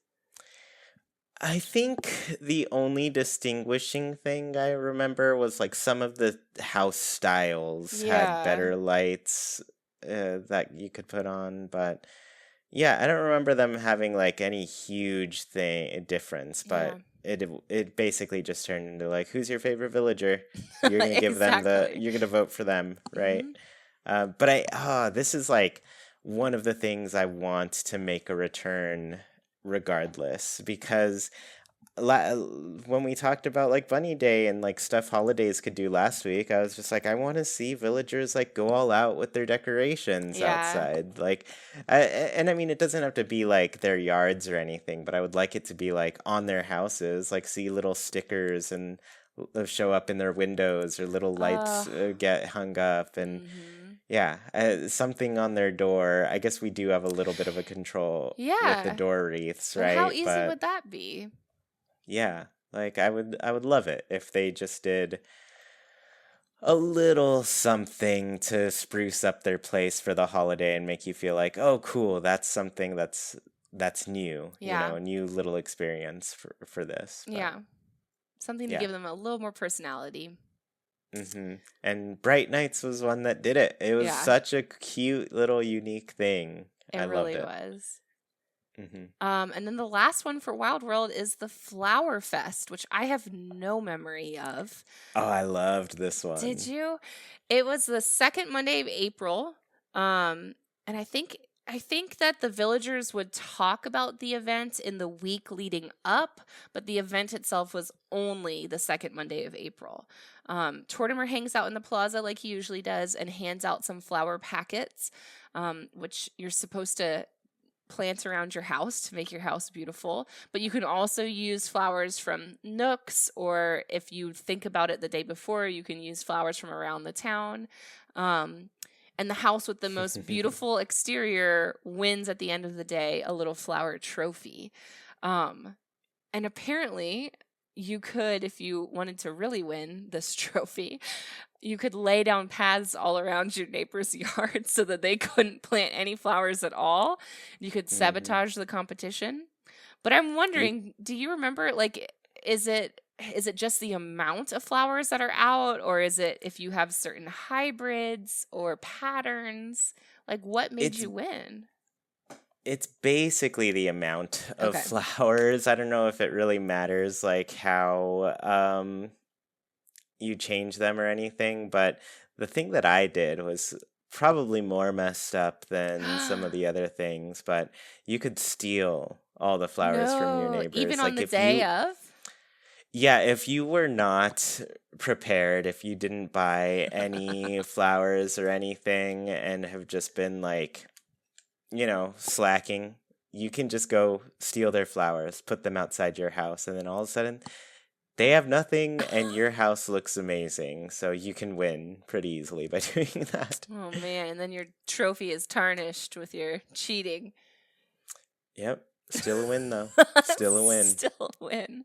I think the only distinguishing thing I remember was like some of the house styles had Yeah. better lights that you could put on, but yeah, I don't remember them having like any huge thing difference, Yeah. but it basically just turned into like, who's your favorite villager? You're gonna give them Exactly. you're gonna vote for them, right? Hmm. But this is like one of the things I want to make a return regardless because when we talked about like Bunny Day and like stuff holidays could do last week, I was just like, I want to see villagers like go all out with their decorations Yeah. outside. Like, and I mean, it doesn't have to be like their yards or anything, but I would like it to be like on their houses, like see little stickers and show up in their windows or little Uh, lights get hung up and hmm. yeah, something on their door. I guess we do have a little bit of a control with the Yeah. door wreaths, And how right? easy But would that be? yeah, like I would love it if they just did a little something to spruce up their place for the holiday and make you feel like, "Oh, cool, that's something that's new, Yeah. a new little experience for this." But Yeah. Something to yeah. give them a little more personality. And Bright Nights was one that did it. It was Yeah. such a cute little unique thing. It I loved really it. was. Mhm. And then the last one for Wild World is the Flower Fest, which I have no memory of. Oh, I loved this Did one. you? It was the second Monday of April. And I think that the villagers would talk about the event in the week leading up, but the event itself was only the second Monday of April. Tortimer hangs out in the plaza like he usually does and hands out some flower packets, which you're supposed to plant around your house to make your house beautiful. But you can also use flowers from nooks, or if you think about it the day before, you can use flowers from around the town. Um, and the house with the most beautiful exterior wins at the end of the day a little flower trophy. Um, and apparently, you could, if you wanted to really win this trophy, you could lay down paths all around your neighbor's yard so that they couldn't plant any flowers at all. You could sabotage the competition. But I'm wondering, do you remember, like, is it just the amount of flowers that are out, or is it if you have certain hybrids or patterns? Like, what made It's you win? it's basically the amount of Okay. flowers. I don't know if it really matters, like how you change them or anything, but the thing that I did was probably more messed up than some of the other things, but you could steal all the flowers from your No, even neighbors. on Like the if day you, of? yeah, if you were not prepared, if you didn't buy any flowers or anything and have just been like, slacking, you can just go steal their flowers, put them outside your house, and then all of a sudden they have nothing and your house looks amazing. So you can win pretty easily by doing that. Oh man, and then your trophy is tarnished with your cheating. Yep. Still a win though. Still a win. Still a win.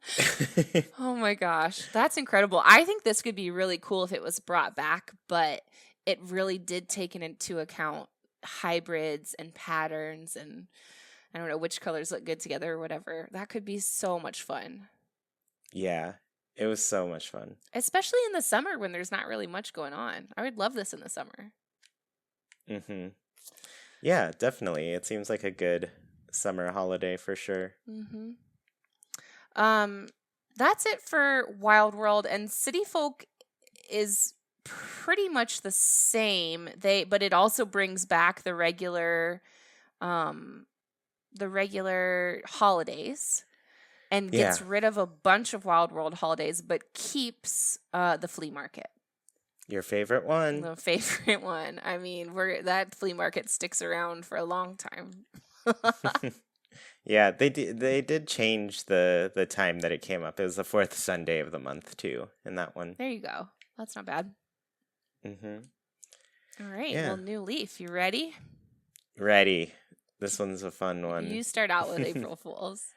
Oh my gosh, that's incredible. I think this could be really cool if it was brought back, but it really did take into account hybrids and patterns, and I don't know which colors look good together or whatever. That could be so much fun. Yeah. It was so much fun. Especially in the summer when there's not really much going on. I would love this in the summer. Mm-hmm. Yeah, definitely. It seems like a good summer holiday for sure. Mm-hmm. That's it for Wild World, and City Folk is pretty much the same. But it also brings back the regular holidays and gets Yeah. rid of a bunch of Wild World holidays, but keeps the flea market. Your favorite one. The favorite one. I mean, that flea market sticks around for a long time. Yeah, they did change the time that it came up. It was the fourth Sunday of the month too, in that one. There you go. That's not bad. Mm-hmm. All right. Yeah. Well, New Leaf, you ready? Ready. This one's a fun one. You start out with April Fools.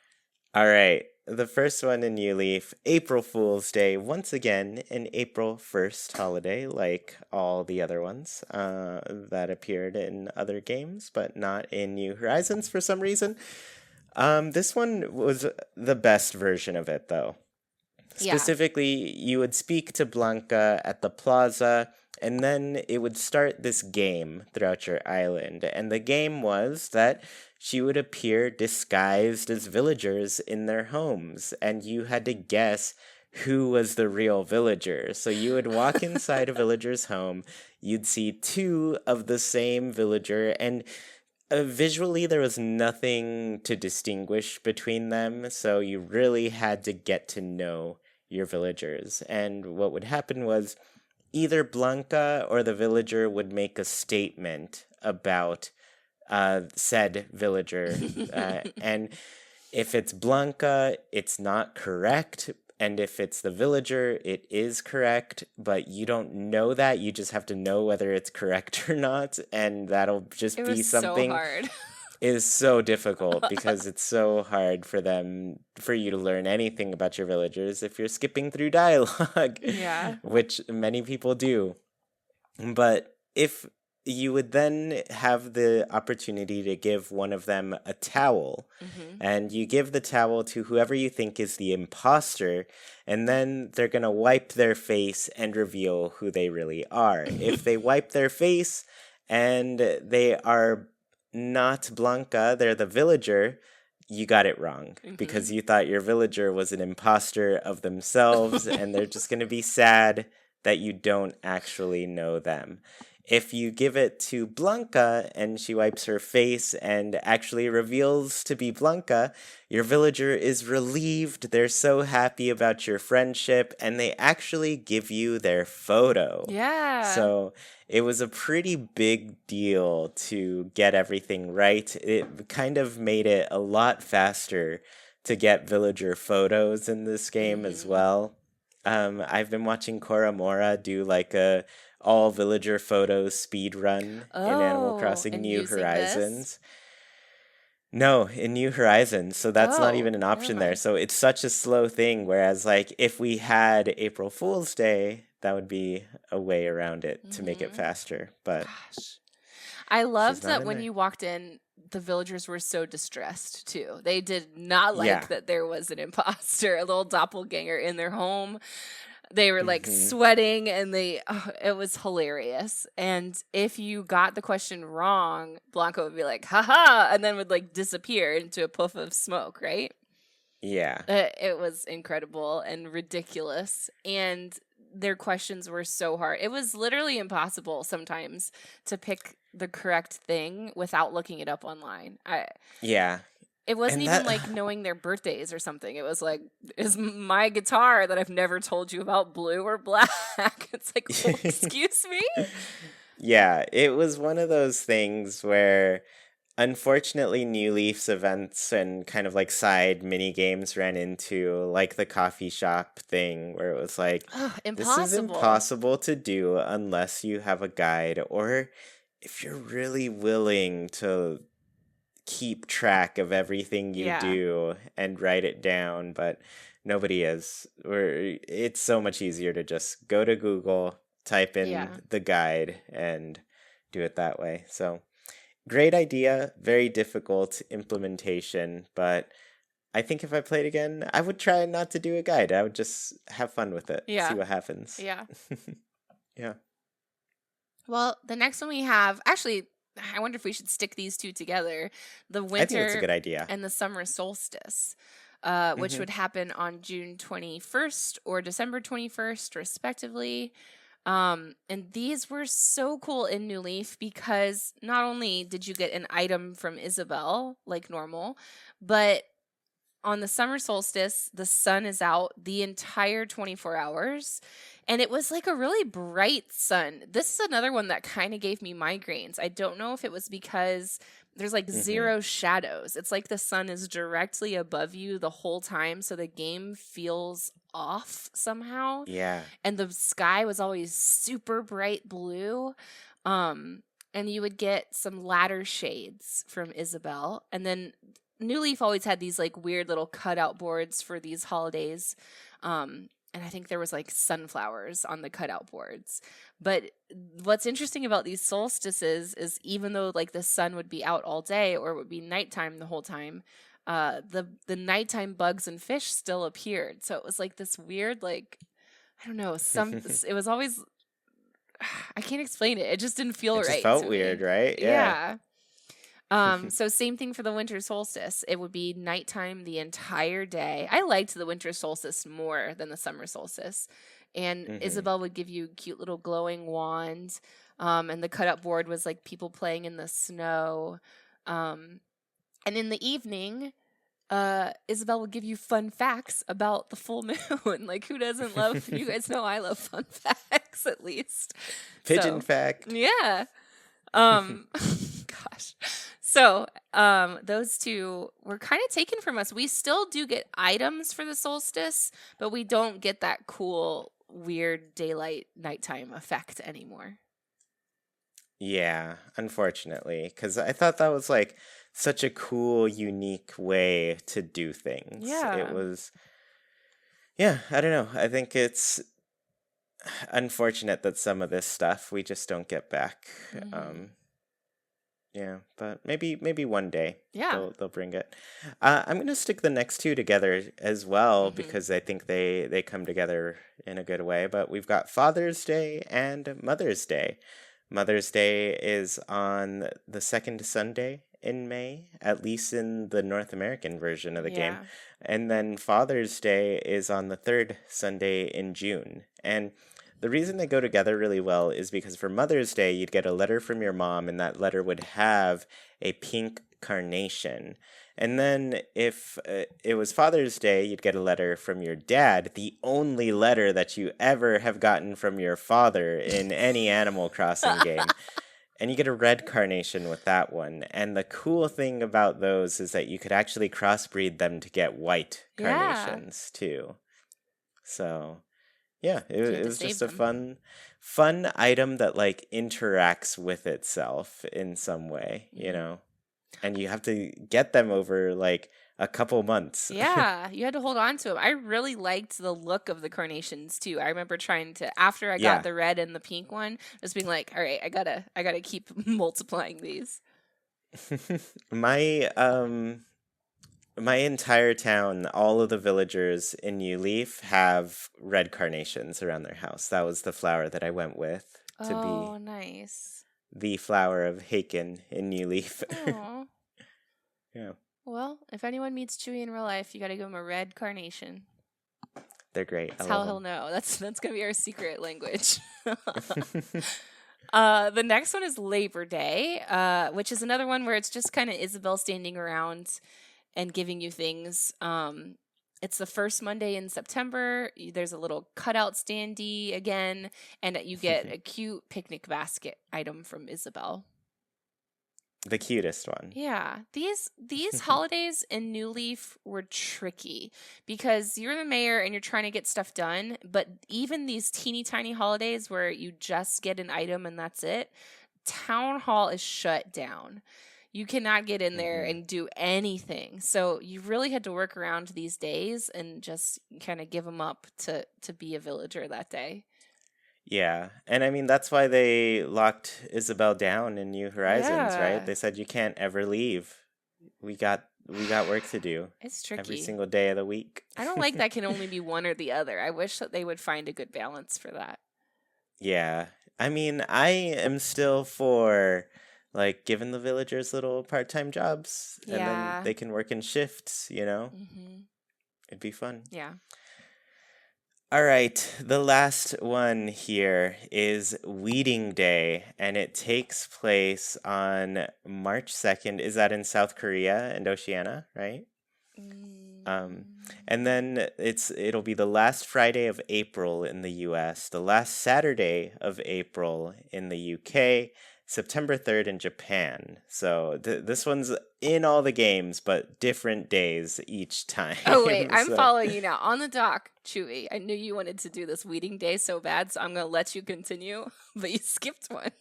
All right. The first one in New Leaf, April Fool's Day. Once again, an April 1st holiday, like all the other ones that appeared in other games, but not in New Horizons for some reason. This one was the best version of it, though. Yeah. Specifically, you would speak to Blanca at the plaza, and then it would start this game throughout your island. And the game was that she would appear disguised as villagers in their homes, and you had to guess who was the real villager. So you would walk inside a villager's home, you'd see two of the same villager, and visually, there was nothing to distinguish between them, so you really had to get to know your villagers. And what would happen was either Blanca or the villager would make a statement about said villager. And if it's Blanca, it's not correct. And if it's the villager, it is correct, but you don't know that. You just have to know whether it's correct or not, and that'll just be something. So hard. It is so difficult because it's so hard for you to learn anything about your villagers if you're skipping through dialogue. Yeah. Which many people do. But if you would then have the opportunity to give one of them a towel, and you give the towel to whoever you think is the imposter, and then they're going to wipe their face and reveal who they really are. If they wipe their face and they are not Blanca, they're the villager, you got it wrong because you thought your villager was an imposter of themselves, and they're just going to be sad that you don't actually know them. if you give it to Blanca and she wipes her face and actually reveals to be Blanca, your villager is relieved. They're so happy about your friendship, and they actually give you their photo. Yeah. So it was a pretty big deal to get everything right. It kind of made it a lot faster to get villager photos in this game as Mm-hmm. well. I've been watching Koramora do like a all villager photos speed run in Animal Oh, Crossing and New using this? Horizons. No, in New Horizons, so that's not Oh, even an never option there. mind. So it's such a slow thing. Whereas, like, if we had April Fool's Day, that would be a way around it to make it Mm-hmm. faster. But Gosh. I she's loved not that in when there. you walked in, the villagers were so distressed too. They did not like Yeah. that there was an imposter, a little doppelganger in their home. They were like Hmm. sweating and it was hilarious. And if you got the question wrong, Blanco would be like, haha, and then would like disappear into a puff of smoke, right? Yeah. It was incredible and ridiculous. And their questions were so hard. It was literally impossible sometimes to pick the correct thing without looking it up online. Yeah. It wasn't And even that like knowing their birthdays or something. It was like, is my guitar that I've never told you about blue or black? It's like, oh, excuse me? Yeah, it was one of those things where unfortunately New Leaf's events and kind of like side mini games ran into like the coffee shop thing where it was like Ugh, this is impossible. impossible to do unless you have a guide or if you're really willing to keep track of everything you Yeah. do and write it down, but nobody is. It's so much easier to just go to Google, type Yeah. in the guide, and do it that way. So great idea, very difficult implementation, but I think if I played again, I would try not to do a guide. I would just have fun with it, see Yeah. what happens. Yeah. Yeah. Well, the next one we have, actually, I wonder if we should stick these two together, the I think that's a winter good idea. and the summer solstice, which Hmm. would happen on June 21st or December 21st, respectively. And these were so cool in New Leaf because not only did you get an item from Isabel, like normal, but on the summer solstice, the sun is out the entire 24 hours. And it was like a really bright sun. This is another one that kind of gave me migraines. I don't know if it was because there's like Hmm. zero shadows. It's like the sun is directly above you the whole time. So the game feels off somehow. Yeah. And the sky was always super bright blue. Um, and you would get some ladder shades from Isabel. And then New Leaf always had these like weird little cutout boards for these holidays. And I think there was like sunflowers on the cutout boards. But what's interesting about these solstices is even though like the sun would be out all day or it would be nighttime the whole time, the nighttime bugs and fish still appeared. So it was like this weird like I don't know, it was always I can't explain it. It just didn't feel It just right felt to weird, me. right? Yeah. Yeah. So same thing for the winter solstice. It would be nighttime the entire day. I liked the winter solstice more than the summer solstice. And Hmm. Isabel would give you a cute little glowing wand. And the cutout board was like people playing in the snow. Um, and in the evening, Isabel would give you fun facts about the full moon. Like who doesn't love you guys know I love fun facts at least. Pigeon So fact. yeah. Um gosh. So those two were kind of taken from us. We still do get items for the solstice, but we don't get that cool, weird daylight nighttime effect anymore. Yeah, unfortunately, because I thought that was like such a cool, unique way to do things. It Yeah. was, yeah, I don't know. I think it's unfortunate that some of this stuff we just don't get back. Hmm. Um, yeah, but maybe one day Yeah. they'll bring it. I'm gonna stick the next two together as well Hmm. because I think they come together in a good way. But we've got Father's Day and Mother's Day. Mother's Day is on the second Sunday in May, at least in the North American version of the game. Yeah. And then Father's Day is on the third Sunday in June. And the reason they go together really well is because for Mother's Day, you'd get a letter from your mom, and that letter would have a pink carnation. And then if it was Father's Day, you'd get a letter from your dad, the only letter that you ever have gotten from your father in any Animal Crossing game. And you get a red carnation with that one. And the cool thing about those is that you could actually crossbreed them to get white carnations too. So, yeah, it was just a fun item that like interacts with itself in some way, you know? And you have to get them over like a couple months. Yeah, you had to hold on to them. I really liked the look of the carnations too. I remember trying to, after I got the red and the pink one, just being like, all right, I gotta keep multiplying these. My my entire town, all of the villagers in New Leaf have red carnations around their house. That was the flower that I went with to be nice. The flower of Haken in New Leaf. Yeah. Well, if anyone meets Chuy in real life, you got to give him a red carnation. They're great. That's how he'll know. That's gonna be our secret language. The next one is Labor Day, which is another one where it's just kind of Isabel standing around and giving you things. It's the first Monday in September. There's a little cutout standee again, and you get a cute picnic basket item from Isabel. The cutest one. Yeah. These holidays in New Leaf were tricky because you're the mayor and you're trying to get stuff done, but even these teeny tiny holidays where you just get an item and that's it, town hall is shut down. You cannot get in there and do anything. So you really had to work around these days and just kind of give them up to be a villager that day. Yeah. And I mean, that's why they locked Isabel down in New Horizons, right? They said you can't ever leave. We got work to do. It's tricky. Every single day of the week. I don't like that can only be one or the other. I wish that they would find a good balance for that. Yeah. I mean, I am still for like giving the villagers little part-time jobs and then they can work in shifts, you know? It'd be fun. Yeah. All right, the last one here is Weeding Day, and it takes place on March 2nd. Is that in South Korea and Oceania, right? And then it'll be the last Friday of April in the US, the last Saturday of April in the UK, September 3rd in Japan. So this one's in all the games, but different days each time. Oh, wait, I'm following you now. On the dock, Chuy, I knew you wanted to do this Weeding Day so bad, so I'm going to let you continue, but you skipped one.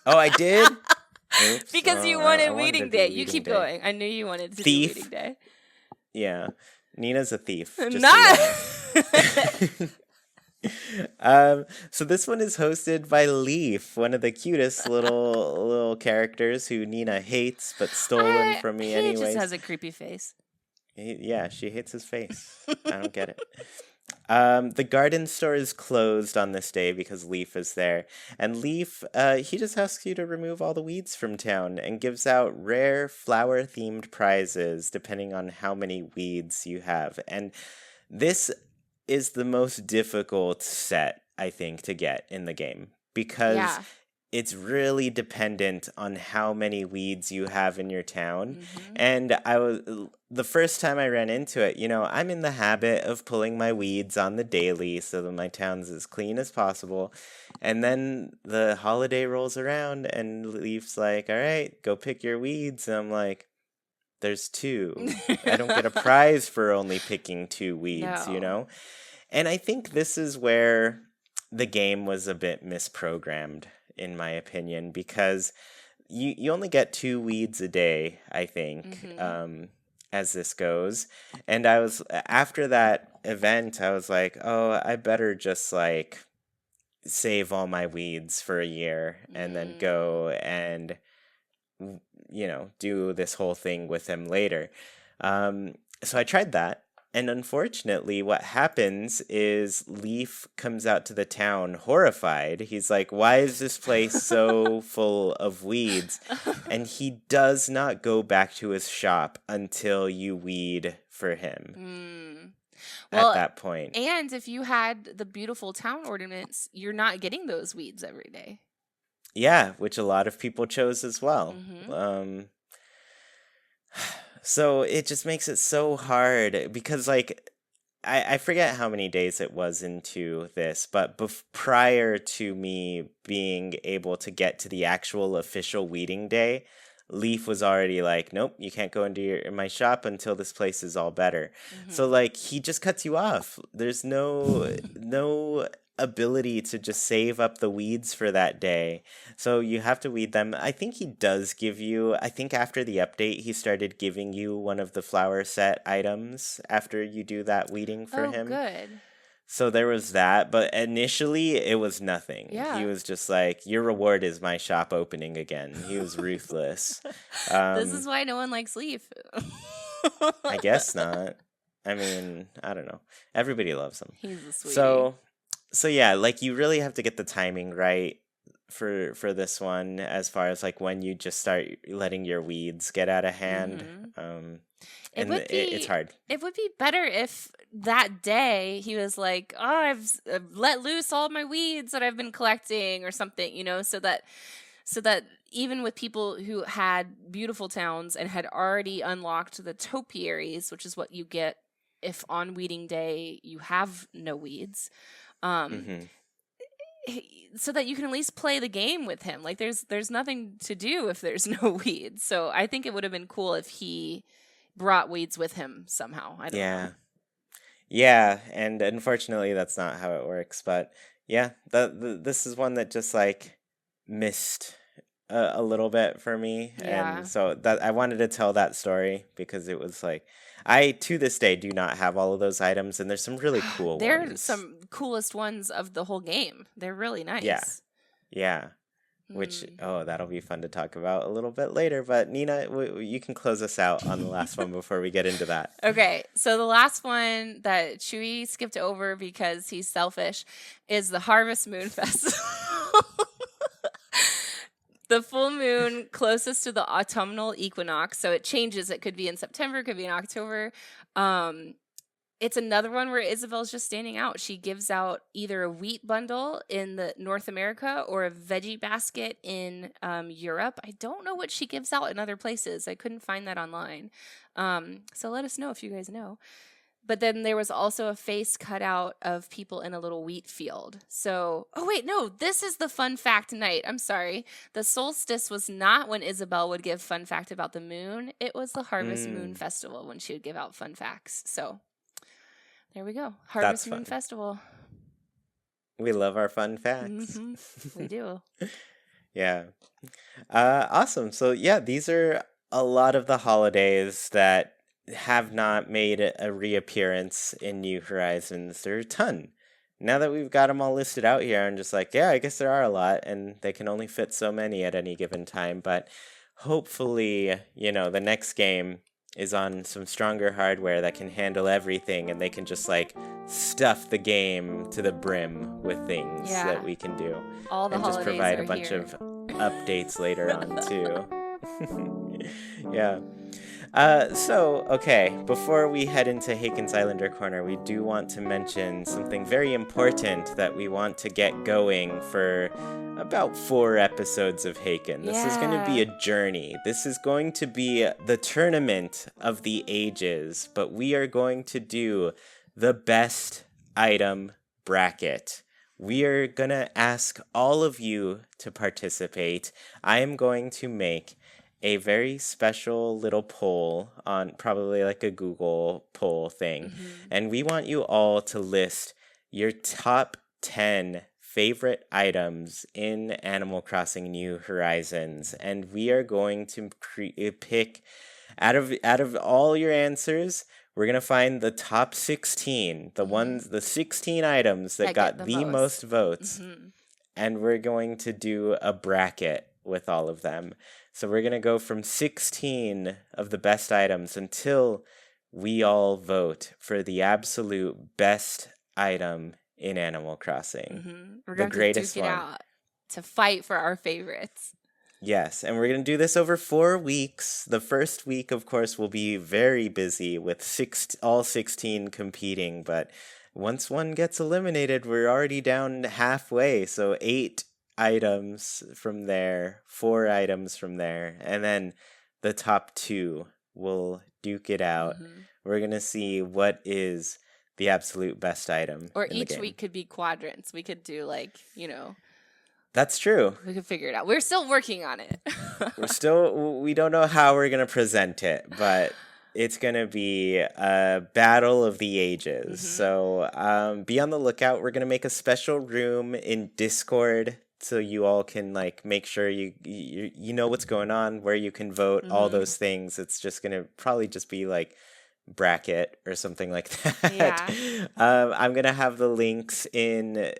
Oh, I did? Oops. Because you wanted Weeding Day. You keep going. I knew you wanted to do Weeding Day. Yeah. Nina's a thief. Not. So this one is hosted by Leaf, one of the cutest little characters who Nina hates but stolen from me anyways. He just has a creepy face. Yeah, she hates his face. I don't get it. The garden store is closed on this day because Leaf is there. And Leaf, he just asks you to remove all the weeds from town and gives out rare flower-themed prizes depending on how many weeds you have. And this is the most difficult set, I think, to get in the game because it's really dependent on how many weeds you have in your town. And the first time I ran into it, I'm in the habit of pulling my weeds on the daily so that my town's as clean as possible. And then the holiday rolls around and Leaf's like, all right, go pick your weeds. And I'm like, there's 2. I don't get a prize for only picking 2 weeds, And I think this is where the game was a bit misprogrammed, in my opinion, because you only get 2 weeds a day, I think, as this goes. And after that event, I was like, oh, I better just like save all my weeds for a year and then go and do this whole thing with him later. So I tried that. And unfortunately, what happens is Leaf comes out to the town horrified. He's like, why is this place so full of weeds? And he does not go back to his shop until you weed for him. at Well, that point. and if you had the beautiful town ornaments, you're not getting those weeds every day. Yeah, which a lot of people chose as well. Mm-hmm. So it just makes it so hard because, like, I forget how many days it was into this, but prior to me being able to get to the actual official weeding day, Leaf was already like, nope, you can't go into my shop until this place is all better. So, Mm-hmm. like, he just cuts you off. There's no ability to just save up the weeds for that day. So you have to weed them. I think he does give you, I think after the update, he started giving you one of the flower set items after you do that weeding for Oh, him. good. So there was that, but initially it was nothing. He Yeah. was just like, your reward is my shop opening again. He was ruthless. This is why no one likes Leaf. I guess not. I mean, I don't know. Everybody loves him. He's a sweetie. So yeah, like you really have to get the timing right for this one as far as like when you just start letting your weeds get out of hand. And it's hard. It would be better if that day he was like, "Oh, I've let loose all my weeds that I've been collecting," or something, so that even with people who had beautiful towns and had already unlocked the topiaries, which is what you get if on weeding day you have no weeds, so that you can at least play the game with him. Like there's nothing to do if there's no weeds. So I think it would have been cool if he brought weeds with him somehow. I don't know. Yeah, and unfortunately that's not how it works. But yeah, this is one that just like missed a little bit for me, Yeah. and so that I wanted to tell that story because it was like I to this day do not have all of those items, and there's some really cool They're ones. some coolest ones of the whole game. They're really nice. Yeah. Which that'll be fun to talk about a little bit later. But Nina, you can close us out on the last one before we get into that. Okay, so the last one that Chuy skipped over because he's selfish is the Harvest Moon Festival. The full moon closest to the autumnal equinox, so it changes. It could be in September, it could be in October. It's another one where Isabel's just standing out. She gives out either a wheat bundle in the North America or a veggie basket in Europe. I don't know what she gives out in other places. I couldn't find that online. So let us know if you guys know. But then there was also a face cut out of people in a little wheat field. So, oh wait, no, this is the fun fact night. I'm sorry. The solstice was not when Isabel would give fun fact about the moon. It was the Harvest Moon Festival when she would give out fun facts. So there we go. Harvest Moon Festival. We love our fun facts. Mm-hmm. We do. Yeah. Awesome. So yeah, these are a lot of the holidays that have not made a reappearance in New Horizons. There are a ton. Now that we've got them all listed out here, I'm just like, yeah, I guess there are a lot, and they can only fit so many at any given time. But hopefully, the next game is on some stronger hardware that can handle everything, and they can just like stuff the game to the brim with things that we can do. All the and just provide a bunch here. of updates later on too. Yeah. So, okay, before we head into Haken's Islander Corner, we do want to mention something very important that we want to get going for about 4 episodes of Haken. This is going to be a journey. This is going to be the tournament of the ages, but we are going to do the best item bracket. We are going to ask all of you to participate. I am going to make a very special little poll on probably like a Google poll thing. And we want you all to list your top 10 favorite items in Animal Crossing New Horizons. And we are going to pick out of all your answers, we're going to find the top 16, the 16 items that got the most votes. And we're going to do a bracket with all of them. So we're going to go from 16 of the best items until we all vote for the absolute best item in Animal Crossing. We're going to duke it out to fight for our favorites. Yes, and we're going to do this over 4 weeks. The first week, of course, will be very busy with all 16 competing, but once one gets eliminated, we're already down halfway. So 8 items from there, 4 items from there, and then the top 2 will duke it out. Mhm. We're going to see what is the absolute best item Or in the each game. week could be quadrants. We could do like, That's true. we could figure it out. We're still working on it. We don't know how we're going to present it, but it's going to be a battle of the ages. Mhm. So be on the lookout. We're going to make a special room in Discord so you all can like make sure you know what's going on, where you can vote, all Mhm. those things. It's just going to probably just be like bracket or something like that. Yeah. I'm going to have the links in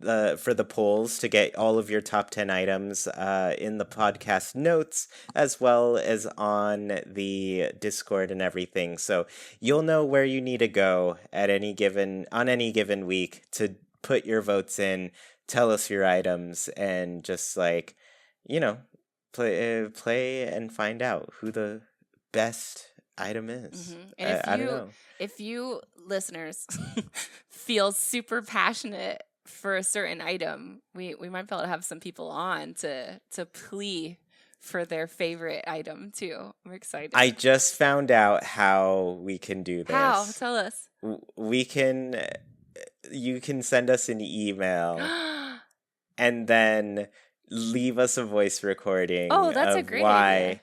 for the polls to get all of your top 10 items in the podcast notes, as well as on the Discord and everything. So you'll know where you need to go on any given week to put your votes in, tell us your items, and just like, play and find out who the best item is. Mhm. And I don't know. if you listeners feel super passionate for a certain item, we might be able to have some people on to plea for their favorite item too. I'm excited. I just found out how we can do this. How? Tell us. You can send us an email and then leave us a voice recording Oh, that's a of great idea.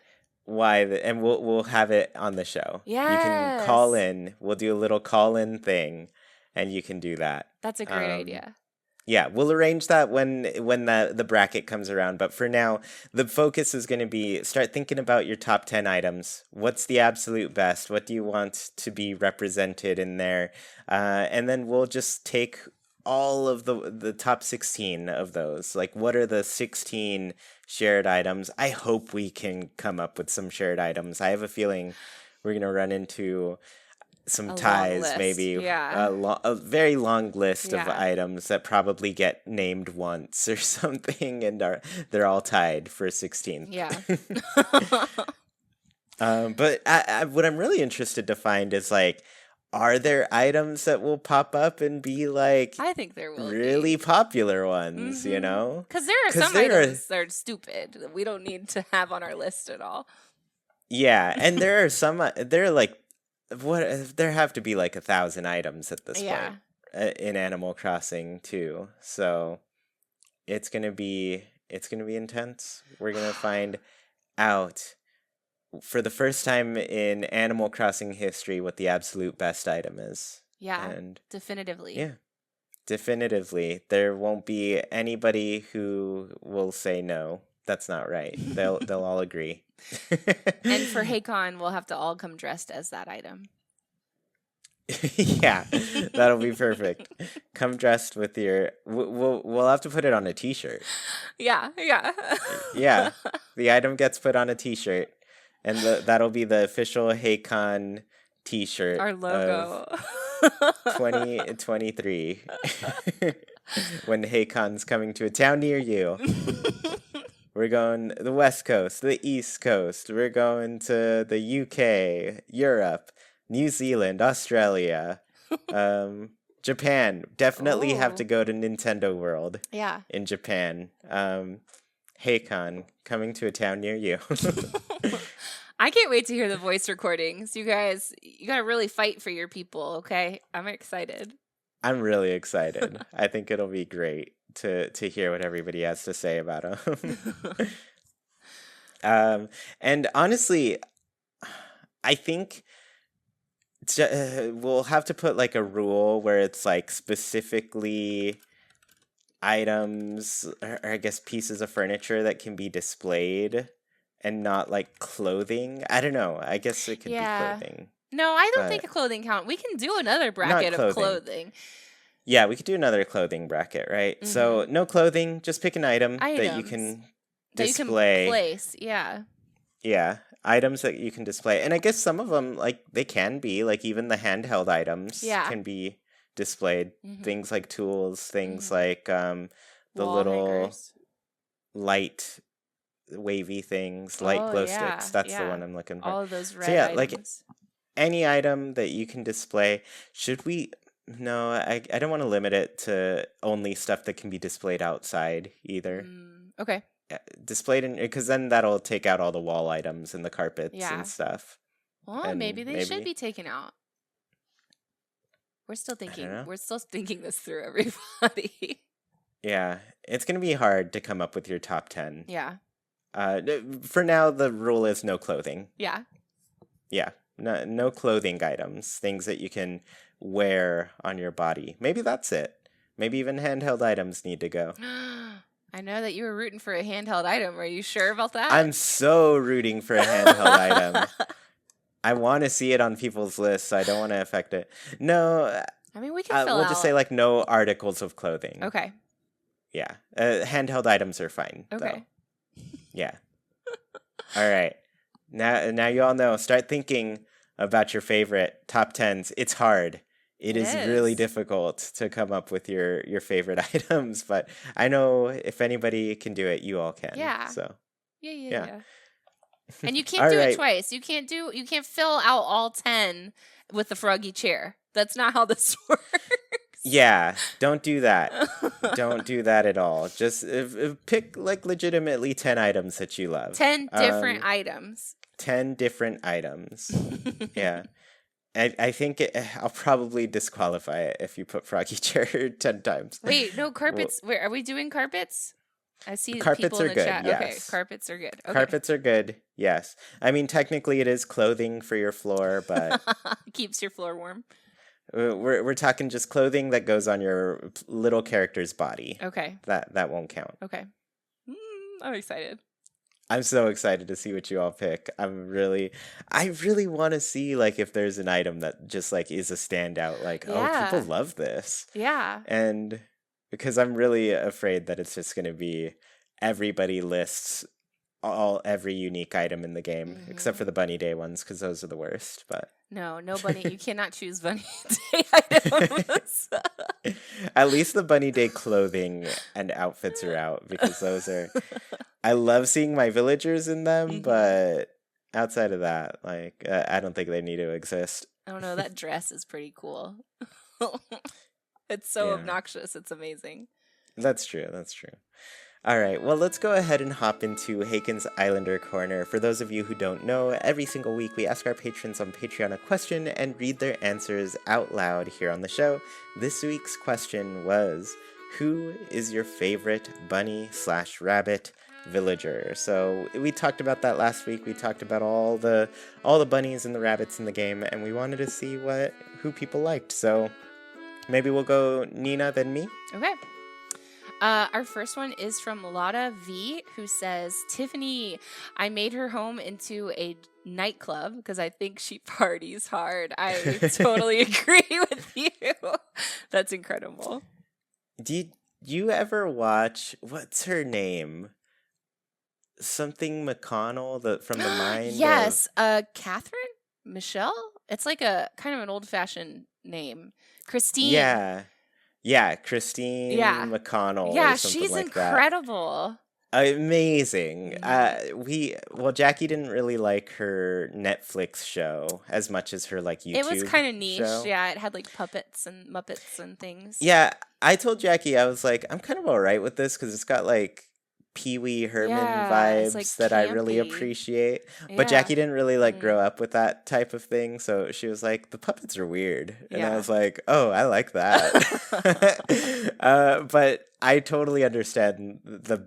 and we'll have it on the show. You can call Yes. in. We'll do a little call-in thing, and you can do that. That's a great idea. Yeah, we'll arrange that when the bracket comes around. But for now, the focus is going to be start thinking about your top 10 items. What's the absolute best? What do you want to be represented in there? And then we'll just take all of the top 16 of those. Like, what are the 16 shared items? I hope we can come up with some shared items. I have a feeling we're going to run into some A long ties, list. maybe Yeah. a very long list of Yeah. items that probably get named once or something, and they're all tied for 16th. Yeah. But what I'm really interested to find is like, are there items that will pop up and be like I think there will really be. popular ones, you know? Because there are some items that are stupid that we don't need to have on our list at all. Yeah, and there are some there are like there have to be like 1,000 items at this Yeah. point in Animal Crossing too. So it's gonna be intense. We're gonna find out for the first time in Animal Crossing history what the absolute best item is. Yeah. And Definitively. yeah, definitively, there won't be anybody who will say no. That's not right. They'll all agree. And for Haken, we'll have to all come dressed as that item. Yeah, that'll be perfect. Come dressed with your. We'll have to put it on a T-shirt. Yeah. Yeah, the item gets put on a T-shirt, and that'll be the official Haken T-shirt. Our logo. 2023. When Haken's coming to a town near you. We're going the West Coast, the East Coast. We're going to the UK, Europe, New Zealand, Australia, Japan. Definitely have to go to Nintendo World. Yeah. In Japan. Haken, coming to a town near you. I can't wait to hear the voice recordings. You guys, you got to really fight for your people, okay? I'm excited. I'm really excited. I think it'll be great to hear what everybody has to say about them. And honestly, I think we'll have to put like a rule where it's like specifically items or I guess pieces of furniture that can be displayed and not like clothing. I don't know. I guess it could be clothing. No, I don't think clothing count. We can do another bracket of clothing. Yeah, we could do another clothing bracket, right? Mm-hmm. So no clothing, just pick an item that you can display. You can place, yeah. Yeah, items that you can display. And I guess some of them, like, they can be, like, even the handheld items can be displayed. Mm-hmm. Things like tools, things like the wall little hangers. Light wavy things, light Oh glow sticks. yeah, That's the yeah. one I'm looking for. All of those So red yeah, like items. any item that you can display. Should we? No, I don't want to limit it to only stuff that can be displayed outside either. Okay. Displayed in, because then that'll take out all the wall items and the carpets and Yeah. stuff. Well, maybe And they should be taken out. We're still I don't know. thinking this through, everybody. Yeah, it's gonna be hard to come up with your top 10. Yeah. For now, the rule is no clothing. Yeah. Yeah, no clothing items, things that you can wear on your body. Maybe that's it. Maybe even handheld items need to go. I know that you were rooting for a handheld item. Are you sure about that? I'm so rooting for a handheld item. I want to see it on people's lists. I don't want to affect it. No, I mean, we can fill we'll out. just say like no articles of clothing. Okay. Yeah, handheld items are fine. Okay. Though. Yeah. All right. Now you all know. Start thinking about your favorite top 10s. It's hard. It is really difficult to come up with your favorite items, but I know if anybody can do it, you all can. Yeah. So. Yeah. And you can't do it twice. You can't fill out all 10 with the froggy chair. That's not how this works. Yeah, don't do that. Don't do that at all. Just pick like legitimately 10 items that you love. 10 different items. 10 different items. Yeah. I think I'll probably disqualify it if you put froggy chair 10 times. Wait, no, carpets. Wait, are we doing carpets? I see carpets people in the are good, chat. yes. Okay, carpets are good. Okay. Carpets are good, yes. I mean, technically it is clothing for your floor, but... Keeps your floor warm. We're talking just clothing that goes on your little character's body. Okay. That won't count. Okay. I'm excited. I'm so excited to see what you all pick. I really want to see like if there's an item that just like is a standout. Like, oh, people love this. Yeah. And because I'm really afraid that it's just going to be everybody lists every unique item in the game, except for the bunny day ones, because those are the worst. But no bunny. You cannot choose bunny day items. At least the bunny day clothing and outfits are out, because those are. I love seeing my villagers in them, but outside of that, like I don't think they need to exist. I don't know. That dress is pretty cool. It's so obnoxious. It's amazing. That's true. All right, well, let's go ahead and hop into Haken's Islander Corner. For those of you who don't know, every single week we ask our patrons on Patreon a question and read their answers out loud here on the show. This week's question was, who is your favorite bunny/rabbit villager? So we talked about that last week. We talked about all the bunnies and the rabbits in the game, and we wanted to see who people liked. So maybe we'll go Nina, then me. Okay. Our first one is from Lotta V, who says, Tiffany, I made her home into a nightclub because I think she parties hard. I totally agree with you. That's incredible. Did you ever watch, what's her name? Something McConnell from the mind? Yes, Catherine? Michelle? It's like a kind of an old-fashioned name. Christine. Yeah, Christine McConnell. Yeah, or something she's like incredible. Amazing. Jackie didn't really like her Netflix show as much as her like YouTube. It was kind of niche. Show. Yeah, it had like puppets and Muppets and things. Yeah, I told Jackie, I was like, I'm kind of all right with this because it's got like Pee Wee Herman vibes like that I really campy. appreciate. But Jackie didn't really like grow up with that type of thing, so she was like, the puppets are weird. And I was like, oh, I like that. But I totally understand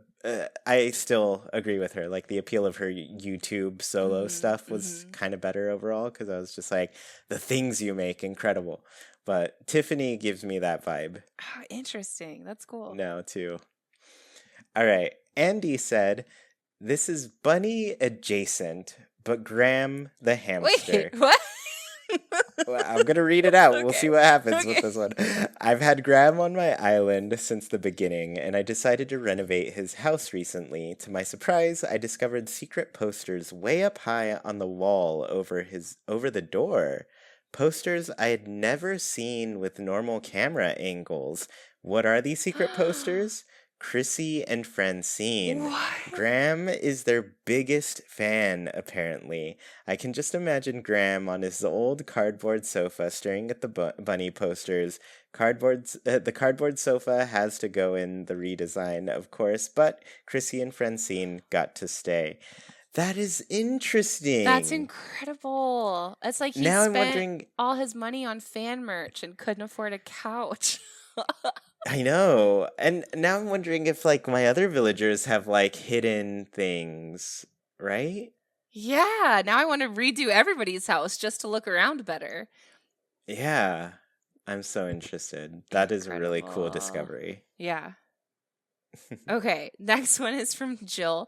I still agree with her. Like the appeal of her YouTube solo stuff was kind of better overall, because I was just like, the things you make, incredible. But Tiffany gives me that vibe. Oh, interesting. That's cool. Now too. All right. Andy said, this is bunny adjacent, but Graham the hamster. Wait, what? Well, I'm going to read it out. Okay. We'll see what happens with this one. I've had Graham on my island since the beginning, and I decided to renovate his house recently. To my surprise, I discovered secret posters way up high on the wall over the door. Posters I had never seen with normal camera angles. What are these secret posters? Chrissy and Francine. What? Graham is their biggest fan, apparently. I can just imagine Graham on his old cardboard sofa staring at the bunny posters. The cardboard sofa has to go in the redesign, of course, but Chrissy and Francine got to stay. That is interesting. That's incredible. It's like he Now I'm spent wondering. all his money on fan merch and couldn't afford a couch. I know. And now I'm wondering if like my other villagers have like hidden things, right? Yeah, now I want to redo everybody's house just to look around better. Yeah. I'm so interested. That is a really cool Incredible. discovery. Yeah. Okay, next one is from Jill,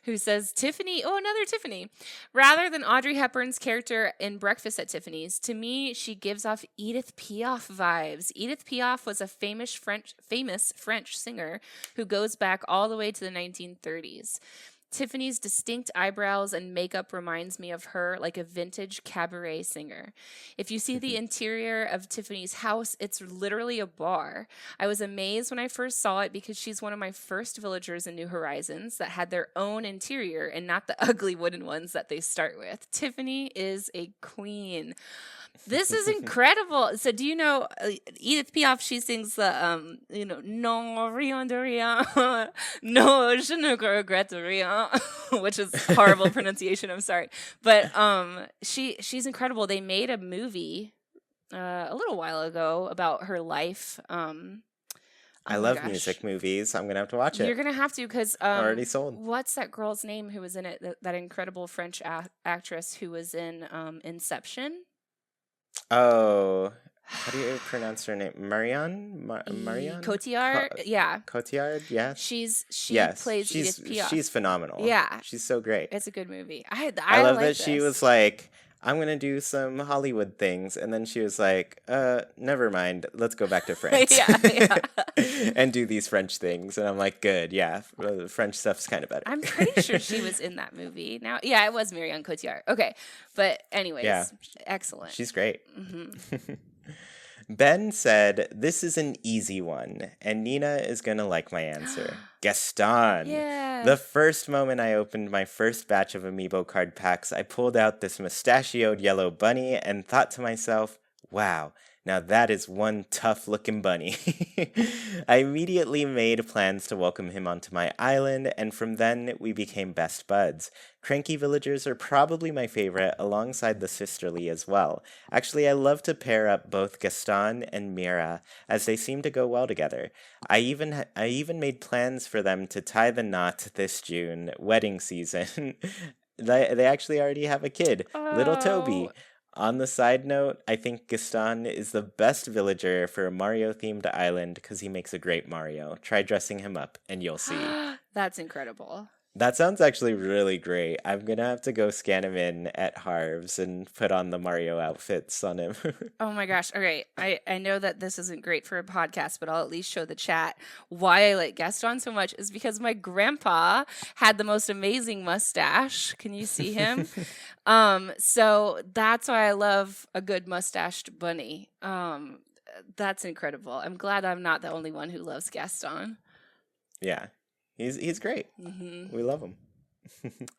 who says, Tiffany, another Tiffany. Rather than Audrey Hepburn's character in Breakfast at Tiffany's, to me, she gives off Edith Piaf vibes. Edith Piaf was a famous French singer who goes back all the way to the 1930s. Tiffany's distinct eyebrows and makeup reminds me of her like a vintage cabaret singer. If you see the interior of Tiffany's house, it's literally a bar. I was amazed when I first saw it because she's one of my first villagers in New Horizons that had their own interior and not the ugly wooden ones that they start with. Tiffany is a queen. This is incredible. So do you know Edith Piaf? She sings the non rien de rien, no je ne regrette rien, which is horrible pronunciation. I'm sorry, but she's incredible. They made a movie a little while ago about her life. I love music movies. I'm gonna have to watch it. You're gonna have to because already sold. What's that girl's name who was in it? That incredible French actress who was in Inception. Oh, how do you pronounce her name? Marianne? Marianne? Cotillard? Yeah. Cotillard, yeah. She yes, plays Edith Piaf. She's phenomenal. Yeah. She's so great. It's a good movie. I love like that she was like, I'm going to do some Hollywood things. And then she was like, never mind. Let's go back to France. yeah. And do these French things. And I'm like, good. Yeah. French stuff's kind of better. I'm pretty sure she was in that movie. Now, yeah, it was Marianne Cotillard. Okay. But anyways, yeah. Excellent. She's great. Mm-hmm. Ben said, this is an easy one, and Nina is going to like my answer. Gaston. Yeah. The first moment I opened my first batch of Amiibo card packs, I pulled out this mustachioed yellow bunny and thought to myself, wow, now that is one tough-looking bunny. I immediately made plans to welcome him onto my island, and from then we became best buds. Cranky villagers are probably my favorite, alongside the sisterly as well. Actually, I love to pair up both Gaston and Mira, as they seem to go well together. I even made plans for them to tie the knot this June, wedding season. They actually already have a kid, little Toby. On the side note, I think Gaston is the best villager for a Mario-themed island because he makes a great Mario. Try dressing him up, and you'll see. That's incredible. That sounds actually really great. I'm going to have to go scan him in at Harv's and put on the Mario outfits on him. Oh my gosh. All right. I know that this isn't great for a podcast, but I'll at least show the chat. Why I like Gaston so much is because my grandpa had the most amazing mustache. Can you see him? So that's why I love a good mustached bunny. That's incredible. I'm glad I'm not the only one who loves Gaston. Yeah. He's great. Mm-hmm. We love him.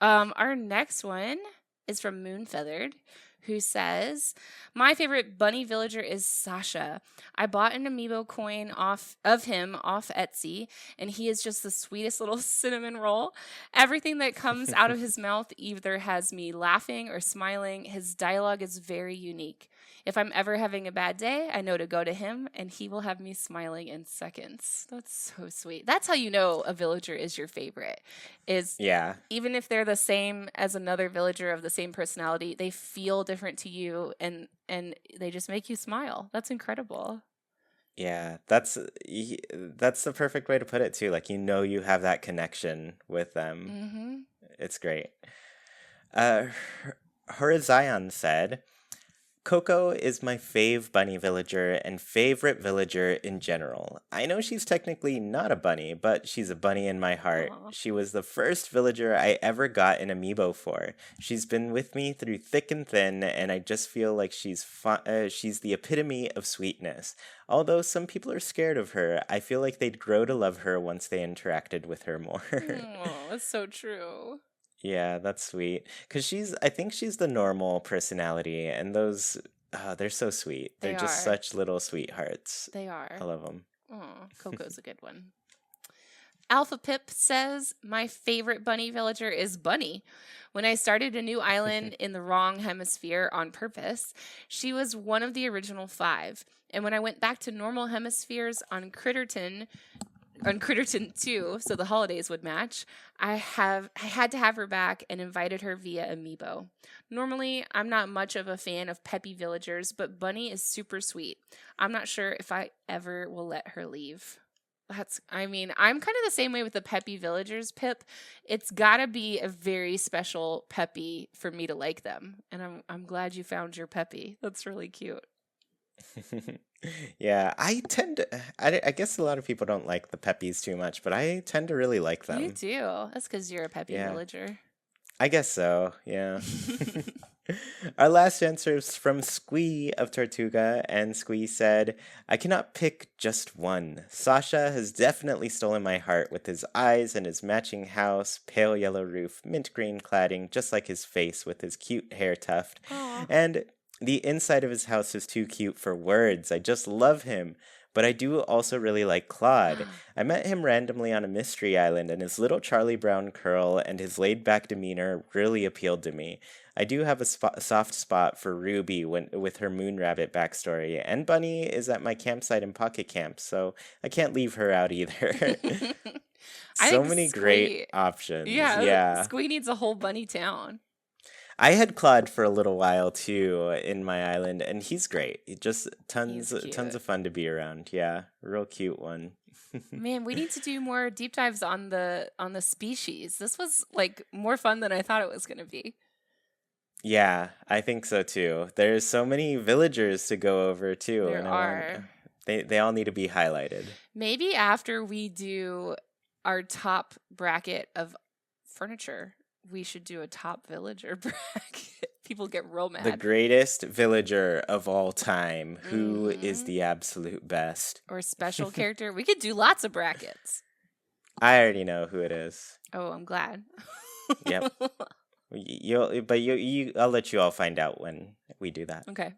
Our next one is from Moonfeathered, who says, my favorite bunny villager is Sasha. I bought an amiibo coin of him off Etsy, and he is just the sweetest little cinnamon roll. Everything that comes out of his mouth either has me laughing or smiling. His dialogue is very unique. If I'm ever having a bad day, I know to go to him, and he will have me smiling in seconds. That's so sweet. That's how you know a villager is your favorite. Even if they're the same as another villager of the same personality, they feel different to you, and they just make you smile. That's incredible. Yeah, that's the perfect way to put it, too. Like, you know you have that connection with them. Mm-hmm. It's great. Horizion said, Coco is my fave bunny villager and favorite villager in general. I know she's technically not a bunny, but she's a bunny in my heart. Aw. She was the first villager I ever got an amiibo for. She's been with me through thick and thin, and I just feel like she's the epitome of sweetness. Although some people are scared of her, I feel like they'd grow to love her once they interacted with her more. Oh, that's so true. Yeah, that's sweet. I think she's the normal personality, and those, they're so sweet. They're They just are. such little sweethearts. They are. I love them. Oh, Coco's a good one. Alpha Pip says, my favorite bunny villager is Bunny. When I started a new island in the wrong hemisphere on purpose, she was one of the original 5. And when I went back to normal hemispheres on Critterton 2, so the holidays would match, I had to have her back and invited her via Amiibo. Normally, I'm not much of a fan of peppy villagers, but Bunny is super sweet. I'm not sure if I ever will let her leave. I'm kind of the same way with the peppy villagers, Pip. It's gotta be a very special peppy for me to like them. And I'm glad you found your peppy. That's really cute. Yeah, I guess a lot of people don't like the Peppies too much, but I tend to really like them. You do. That's because you're a peppy Yeah. villager. I guess so, yeah. Our last answer is from Squee of Tortuga, and Squee said, I cannot pick just one. Sasha has definitely stolen my heart with his eyes and his matching house, pale yellow roof, mint green cladding, just like his face with his cute hair tuft. Aw. And the inside of his house is too cute for words. I just love him. But I do also really like Claude. I met him randomly on a mystery island, and his little Charlie Brown curl and his laid-back demeanor really appealed to me. I do have a soft spot for Ruby with her moon rabbit backstory, and Bunny is at my campsite in Pocket Camp, so I can't leave her out either. I So think many Squee- great options. Yeah. Squee needs a whole bunny town. I had Claude for a little while too in my island, and he's great. Just He's cute. tons of fun to be around. Yeah, real cute one. Man, we need to do more deep dives on the species. This was like more fun than I thought it was going to be. Yeah, I think so too. There's so many villagers to go over too, There and are. they all need to be highlighted. Maybe after we do our top bracket of furniture, we should do a top villager bracket. People get real mad. The greatest villager of all time. Who is Mhm. the absolute best? Or special character. We could do lots of brackets. I already know who it is. Oh, I'm glad. Yep. I'll let you all find out when we do that. Okay.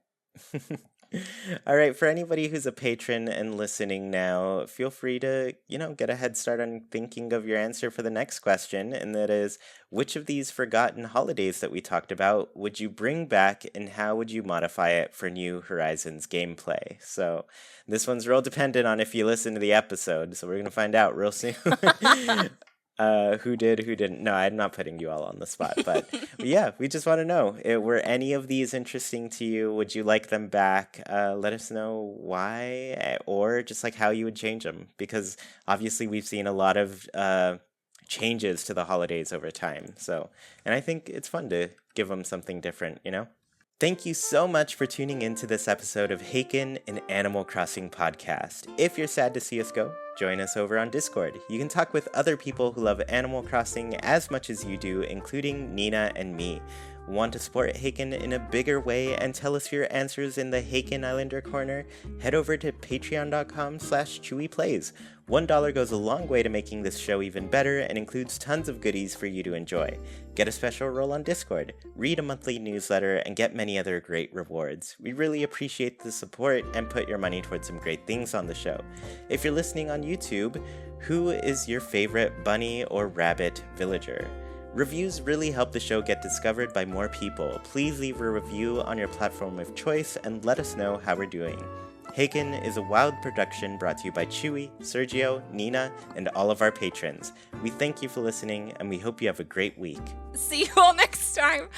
All right, for anybody who's a patron and listening now, feel free to, get a head start on thinking of your answer for the next question, and that is, which of these forgotten holidays that we talked about would you bring back, and how would you modify it for New Horizons gameplay? So this one's real dependent on if you listen to the episode, so we're going to find out real soon. Who did, who didn't. No, I'm not putting you all on the spot, but yeah, we just want to know, were any of these interesting to you? Would you like them back? Let us know why, or just like how you would change them, because obviously we've seen a lot of changes to the holidays over time, and I think it's fun to give them something different. Thank you so much for tuning in to this episode of Haken, an Animal Crossing podcast. If you're sad to see us go, join us over on Discord. You can talk with other people who love Animal Crossing as much as you do, including Nina and me. Want to support Haken in a bigger way and tell us your answers in the Haken Islander Corner? Head over to patreon.com/ChuiPlays. $1 goes a long way to making this show even better and includes tons of goodies for you to enjoy. Get a special role on Discord, read a monthly newsletter, and get many other great rewards. We really appreciate the support and put your money towards some great things on the show. If you're listening on YouTube, who is your favorite bunny or rabbit villager? Reviews really help the show get discovered by more people. Please leave a review on your platform of choice and let us know how we're doing. Haken is a wild production brought to you by Chuy, Sergio, Nina, and all of our patrons. We thank you for listening, and we hope you have a great week. See you all next time.